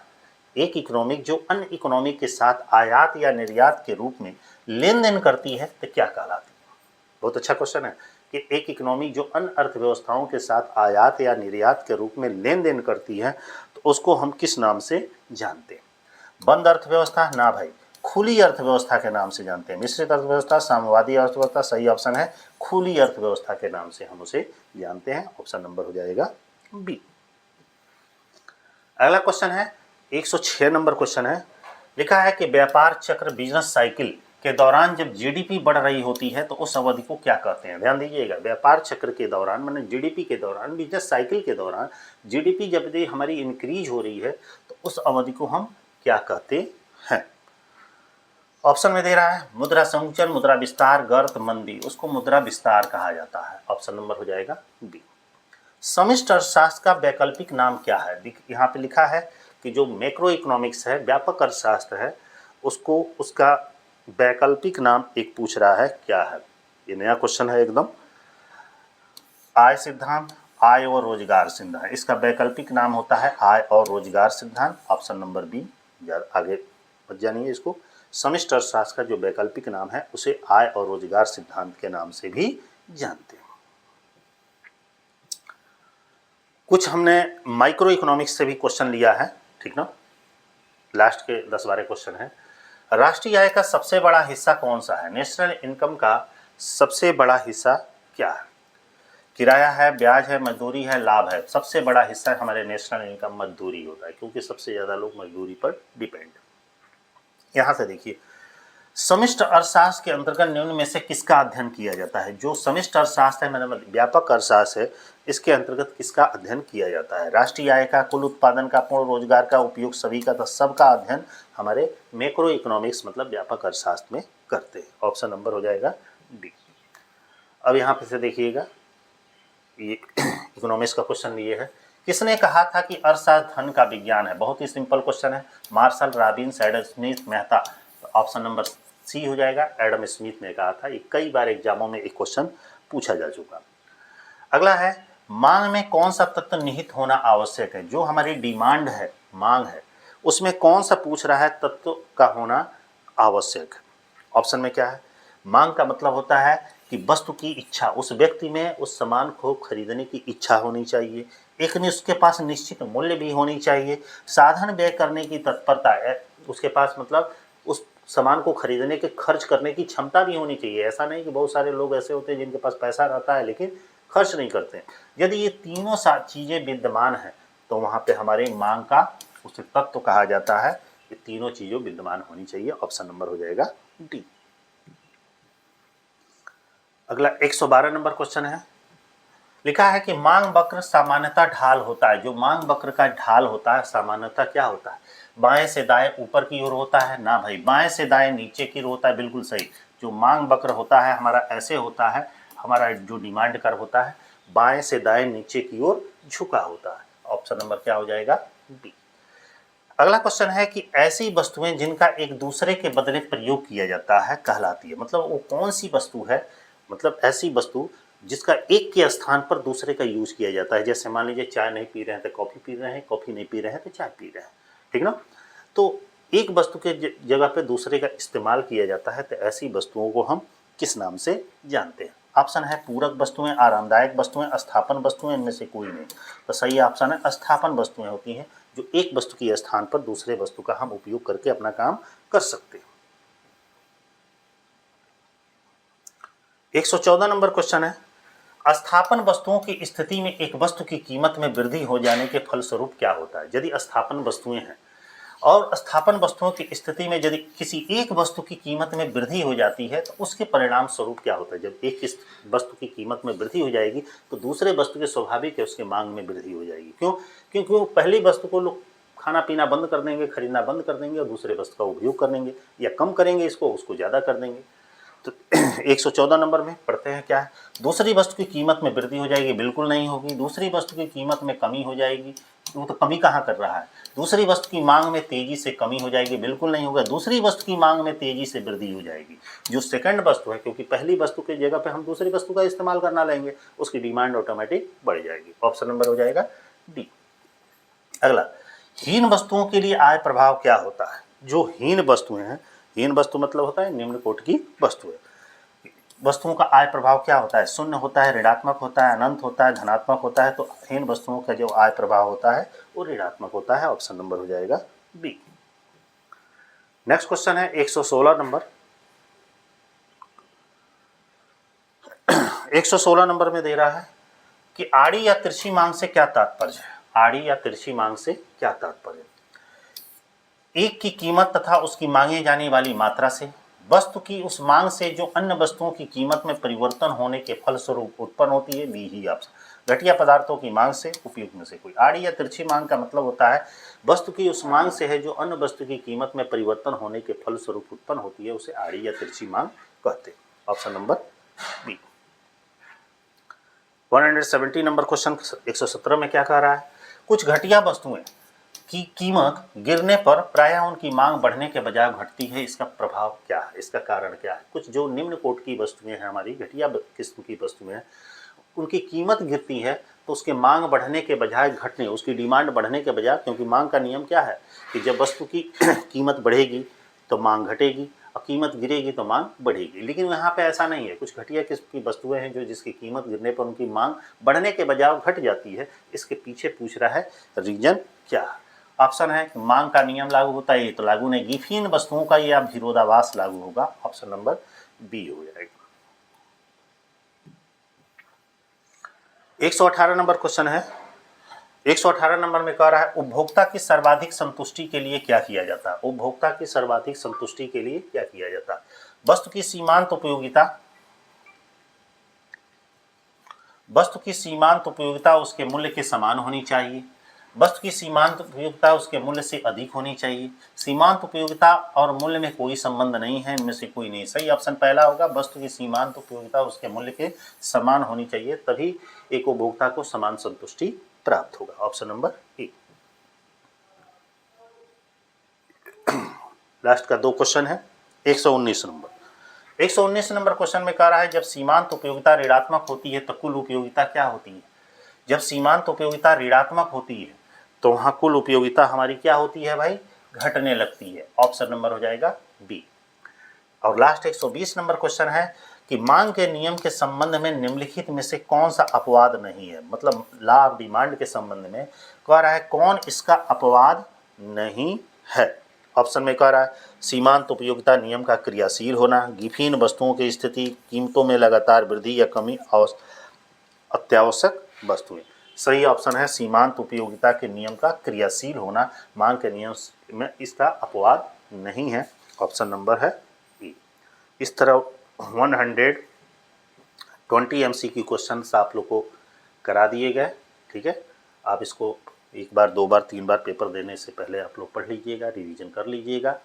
एक इकोनॉमिक जो अन्य इकोनॉमिक के साथ आयात या निर्यात के रूप में लेन देन करती है तो क्या कहलाती है? बहुत अच्छा क्वेश्चन है कि एक इकोनॉमी जो अन्य अर्थव्यवस्थाओं के साथ आयात या निर्यात के रूप में लेन देन करती है तो उसको हम किस नाम से जानते हैं? बंद अर्थव्यवस्था? ना भाई, खुली अर्थव्यवस्था के नाम से जानते हैं। मिश्रित अर्थव्यवस्था, साम्यवादी अर्थव्यवस्था, सही ऑप्शन है खुली अर्थव्यवस्था के नाम से हम उसे जानते हैं। ऑप्शन नंबर हो जाएगा बी। अगला क्वेश्चन है 106 नंबर क्वेश्चन है। लिखा है कि व्यापार चक्र बिजनेस साइकिल के दौरान जब जीडीपी बढ़ रही होती है तो उस अवधि को क्या कहते हैं? ध्यान दीजिएगा, व्यापार चक्र के दौरान माने जीडीपी के दौरान, बिजनेस साइकिल के दौरान जीडीपी जब हमारी इंक्रीज हो रही है तो उस अवधि को हम क्या कहते हैं? ऑप्शन में दे रहा है मुद्रा संकुचन, मुद्रा विस्तार, गर्त, मंदी। उसको मुद्रा विस्तार कहा जाता है। ऑप्शन नंबर हो जाएगा बी। समष्टि अर्थशास्त्र का वैकल्पिक नाम क्या है? यहाँ पे लिखा है कि जो मैक्रो इकोनॉमिक्स है, व्यापक अर्थशास्त्र है, उसको उसका वैकल्पिक नाम एक पूछ रहा है, क्या है? ये नया क्वेश्चन है एकदम। आय सिद्धांत, आय और रोजगार सिद्धांत। इसका वैकल्पिक नाम होता है आय और रोजगार सिद्धांत। Option number B. आगे मत जानिए इसको। समष्टि अर्थशास्त्र का जो वैकल्पिक नाम है उसे आय और रोजगार सिद्धांत के नाम से भी जानते हैं। कुछ हमने माइक्रो इकोनॉमिक्स से भी क्वेश्चन लिया है, ठीक ना? लास्ट के 10-12 क्वेश्चन है। राष्ट्रीय आय का सबसे बड़ा हिस्सा कौन सा है? नेशनल इनकम का सबसे बड़ा हिस्सा क्या है? किराया है, ब्याज है, मजदूरी है, लाभ है? सबसे बड़ा हिस्सा हमारे नेशनल इनकम मजदूरी होता है, क्योंकि सबसे ज़्यादा लोग मजदूरी पर डिपेंड। यहाँ से देखिए, समष्टि अर्थशास्त्र के अंतर्गत निम्न में से किसका अध्ययन किया जाता है? जो समष्टि अर्थशास्त्र है, मतलब व्यापक अर्थशास्त्र है, इसके अंतर्गत किसका अध्ययन किया जाता है? राष्ट्रीय आय का, कुल उत्पादन का, पूर्ण रोजगार का, उपयोग सभी का, तो सबका अध्ययन हमारे मैक्रो इकोनॉमिक्स मतलब व्यापक अर्थशास्त्र में करते हैं। ऑप्शन नंबर हो जाएगा डी। अब यहाँ पे से देखिएगा, ये इकोनॉमिक्स का क्वेश्चन ये है। किसने कहा था कि अर्थशास्त्र धन का विज्ञान है? बहुत ही सिंपल क्वेश्चन है। Marshall, Robbins, Adam Smith, Mehta. Option number C हो जाएगा, एडम स्मिथ ने कहा था। ये कई बार एग्जामों में एक क्वेश्चन पूछा जा चुका। अगला है, मांग में कौन सा तत्व निहित होना आवश्यक है? जो हमारी डिमांड है, मांग है, उसमें कौन सा पूछ रहा है तत्व का होना आवश्यक है? ऑप्शन में क्या है? मांग का मतलब होता है कि वस्तु की इच्छा, उस व्यक्ति में उस सामान को खरीदने की इच्छा होनी चाहिए, एक ने उसके पास निश्चित मूल्य भी होनी चाहिए, साधन व्यय करने की तत्परता है उसके पास, मतलब उस सामान को खरीदने के खर्च करने की क्षमता भी होनी चाहिए। ऐसा नहीं कि बहुत सारे लोग ऐसे होते हैं जिनके पास पैसा रहता है लेकिन खर्च नहीं करते हैं। यदि ये तीनों चीज़ें विद्यमान हैं तो वहाँ पे हमारे मांग का उसे तत्व कहा जाता है। ये तीनों चीज़ें विद्यमान होनी चाहिए। ऑप्शन नंबर हो जाएगा डी। अगला 112 नंबर क्वेश्चन है। लिखा है कि मांग वक्र सामान्यतः ढाल होता है। जो मांग वक्र का ढाल होता है सामान्यतः क्या होता है? बाएं से दाएं ऊपर की ओर होता है? ना भाई, बाएं से दाएं नीचे की ओर होता है। बिल्कुल सही। जो मांग वक्र होता है हमारा ऐसे होता है, हमारा जो डिमांड कर होता है बाएं से दाएं नीचे की ओर झुका होता है। ऑप्शन नंबर क्या हो जाएगा? बी। अगला क्वेश्चन है कि ऐसी वस्तुएं जिनका एक दूसरे के बदले प्रयोग किया जाता है कहलाती है। मतलब वो कौन सी वस्तु है? मतलब ऐसी वस्तु जिसका एक के स्थान पर दूसरे का यूज किया जाता है। जैसे मान लीजिए चाय नहीं पी रहे हैं तो कॉफ़ी पी रहे हैं, कॉफ़ी नहीं पी रहे हैं तो चाय पी रहे हैं, ठीक ना? तो एक वस्तु के जगह पे दूसरे का इस्तेमाल किया जाता है, तो ऐसी वस्तुओं को हम किस नाम से जानते हैं? ऑप्शन है पूरक वस्तुएं, आरामदायक वस्तुएं, स्थापन वस्तुएं, इनमें से कोई नहीं। तो सही ऑप्शन है स्थापन वस्तुएं होती हैं, जो एक वस्तु के स्थान पर दूसरे वस्तु का हम उपयोग करके अपना काम कर सकते हैं। 114 नंबर क्वेश्चन है। स्थापन वस्तुओं की स्थिति में एक वस्तु की कीमत में वृद्धि हो जाने के फलस्वरूप क्या होता है? यदि स्थापन वस्तुएं हैं और स्थापन वस्तुओं की स्थिति में यदि किसी एक वस्तु की कीमत में वृद्धि हो जाती है तो उसके परिणाम स्वरूप क्या होता है? जब एक वस्तु की कीमत में वृद्धि हो जाएगी तो दूसरे वस्तु के स्वाभाविक है उसके मांग में वृद्धि हो जाएगी। क्यों? क्योंकि वो पहली वस्तु को लोग खाना पीना बंद कर देंगे, खरीदना बंद कर देंगे और दूसरे वस्तु का उपयोग कर लेंगे या कम करेंगे इसको, उसको ज़्यादा कर देंगे। तो 114 नंबर में पढ़ते हैं क्या है? दूसरी वस्तु की कीमत में वृद्धि हो जाएगी? बिल्कुल नहीं होगी। दूसरी वस्तु की कीमत में कमी हो जाएगी? वो तो कमी कहाँ कर रहा है। दूसरी वस्तु की मांग में तेजी से कमी हो जाएगी? बिल्कुल नहीं होगा। दूसरी वस्तु की मांग में तेजी से वृद्धि हो जाएगी। जो सेकंड वस्तु है, क्योंकि पहली वस्तु की जगह पे हम दूसरी वस्तु का इस्तेमाल करना लेंगे, उसकी डिमांड ऑटोमेटिक बढ़ जाएगी। ऑप्शन नंबर हो जाएगा डी। अगला, हीन वस्तुओं के लिए आय प्रभाव क्या होता है? जो हीन वस्तुएं हैं, हीन वस्तु मतलब होता है निम्न कोटि की वस्तुएं। वस्तुओं का आय प्रभाव क्या होता है, शून्य होता है, ऋणात्मक होता है, अनंत होता है, धनात्मक होता है। तो इन वस्तुओं का जो आय प्रभाव होता है वो ऋणात्मक होता है। ऑप्शन नंबर हो जाएगा बी। नेक्स्ट क्वेश्चन है 116 नंबर। 116 नंबर में दे रहा है कि आड़ी या तिरछी मांग से क्या तात्पर्य है। आड़ी या तिरछी मांग से क्या तात्पर्य? एक की कीमत तथा उसकी मांगे जाने वाली मात्रा से, वस्तु की उस मांग से जो अन्य वस्तुओं की कीमत में परिवर्तन होने के फलस्वरूप उत्पन्न होती है। बी ही ऑप्शन। घटिया पदार्थों की मांग से उपयुक्त में से कोई। आड़ी या तिरछी मांग का मतलब होता है वस्तु की उस मांग से है जो अन्य वस्तु की कीमत में परिवर्तन होने के फलस्वरूप उत्पन्न होती है, उसे आड़ी या तिरछी मांग कहते हैं। Option number B. 170 number question 117 में क्या कह रहा है, कुछ घटिया वस्तुएं की कीमत गिरने पर प्रायः उनकी मांग बढ़ने के बजाय घटती है, इसका प्रभाव क्या है, इसका कारण क्या है। कुछ जो निम्न कोट की वस्तुएं हैं, हमारी घटिया किस्म की वस्तुएं हैं, उनकी कीमत गिरती है तो उसके मांग बढ़ने के बजाय घटने, उसकी डिमांड बढ़ने के बजाय, क्योंकि मांग का नियम क्या है कि जब वस्तु की कीमत बढ़ेगी तो मांग घटेगी और कीमत गिरेगी तो मांग बढ़ेगी। लेकिन यहाँ पे ऐसा नहीं है। कुछ घटिया किस्म की वस्तुएं हैं जो जिसकी कीमत गिरने पर उनकी मांग बढ़ने के बजाय घट जाती है। इसके पीछे पूछ रहा है रीजन क्या है। ऑप्शन है कि मांग का नियम लागू होता है, ये तो लागू नहीं। गिफिन वस्तुओं का या विरोधाभास लागू होगा। ऑप्शन नंबर बी हो जाएगा। 118 नंबर क्वेश्चन है। 118 नंबर में कह रहा है उपभोक्ता की सर्वाधिक संतुष्टि के लिए क्या किया जाता है। उपभोक्ता की सर्वाधिक संतुष्टि के लिए क्या किया जाता है। वस्तु की सीमांत उपयोगिता, वस्तु की सीमांत उपयोगिता उसके मूल्य के समान होनी चाहिए। वस्तु की सीमांत उपयोगिता उसके मूल्य से अधिक होनी चाहिए। सीमांत उपयोगिता और मूल्य में कोई संबंध नहीं है, इनमें से कोई नहीं। सही ऑप्शन पहला होगा, वस्तु की सीमांत उपयोगिता उसके मूल्य के समान होनी चाहिए, तभी एक उपभोक्ता को समान संतुष्टि प्राप्त होगा। ऑप्शन नंबर ए। लास्ट का 2 क्वेश्चन है। 119 नंबर। 119 नंबर क्वेश्चन में कह रहा है जब सीमांत उपयोगिता ऋणात्मक होती है तो कुल उपयोगिता क्या होती है। जब सीमांत उपयोगिता ऋणात्मक होती है तो वहाँ कुल उपयोगिता हमारी क्या होती है भाई, घटने लगती है। ऑप्शन नंबर हो जाएगा बी। और लास्ट 120 नंबर क्वेश्चन है कि मांग के नियम के संबंध में निम्नलिखित में से कौन सा अपवाद नहीं है। मतलब लॉ ऑफ डिमांड के संबंध में कह रहा है कौन इसका अपवाद नहीं है। ऑप्शन में कह रहा है सीमांत उपयोगिता नियम का क्रियाशील होना, गिफिन वस्तुओं की स्थिति, कीमतों में लगातार वृद्धि या कमी, और अत्यावश्यक वस्तुएं। सही ऑप्शन है सीमांत उपयोगिता के नियम का क्रियाशील होना। मांग के नियम में इसका अपवाद नहीं है। ऑप्शन नंबर है बी। इस तरह 120 MCQ क्वेश्चन आप लोग को करा दिए गए। ठीक है, आप इसको एक बार, 2 बार, 3 बार पेपर देने से पहले आप लोग पढ़ लीजिएगा, रिवीजन कर लीजिएगा।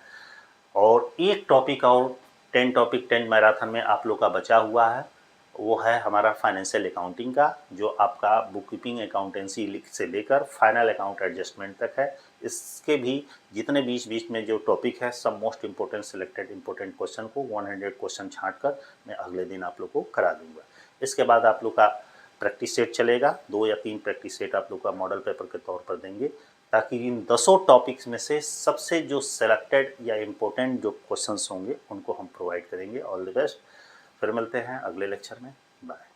और एक टॉपिक और 10 मैराथन में आप लोग का बचा हुआ है, वो है हमारा फाइनेंशियल अकाउंटिंग का, जो आपका बुक कीपिंग अकाउंटेंसी से लेकर फाइनल अकाउंट एडजस्टमेंट तक है। इसके भी जितने बीच में जो टॉपिक है, सब most important selected important question को 100 क्वेश्चन छाँट कर मैं अगले दिन आप लोग को करा दूंगा। इसके बाद आप लोग का प्रैक्टिस सेट चलेगा। 2 या 3 प्रैक्टिस सेट आप लोग का मॉडल पेपर के तौर पर देंगे, ताकि इन 10 टॉपिक्स में से सबसे जो सेलेक्टेड या इम्पोर्टेंट जो क्वेश्चंस होंगे उनको हम प्रोवाइड करेंगे। All the best. फिर मिलते हैं अगले लेक्चर में। बाय।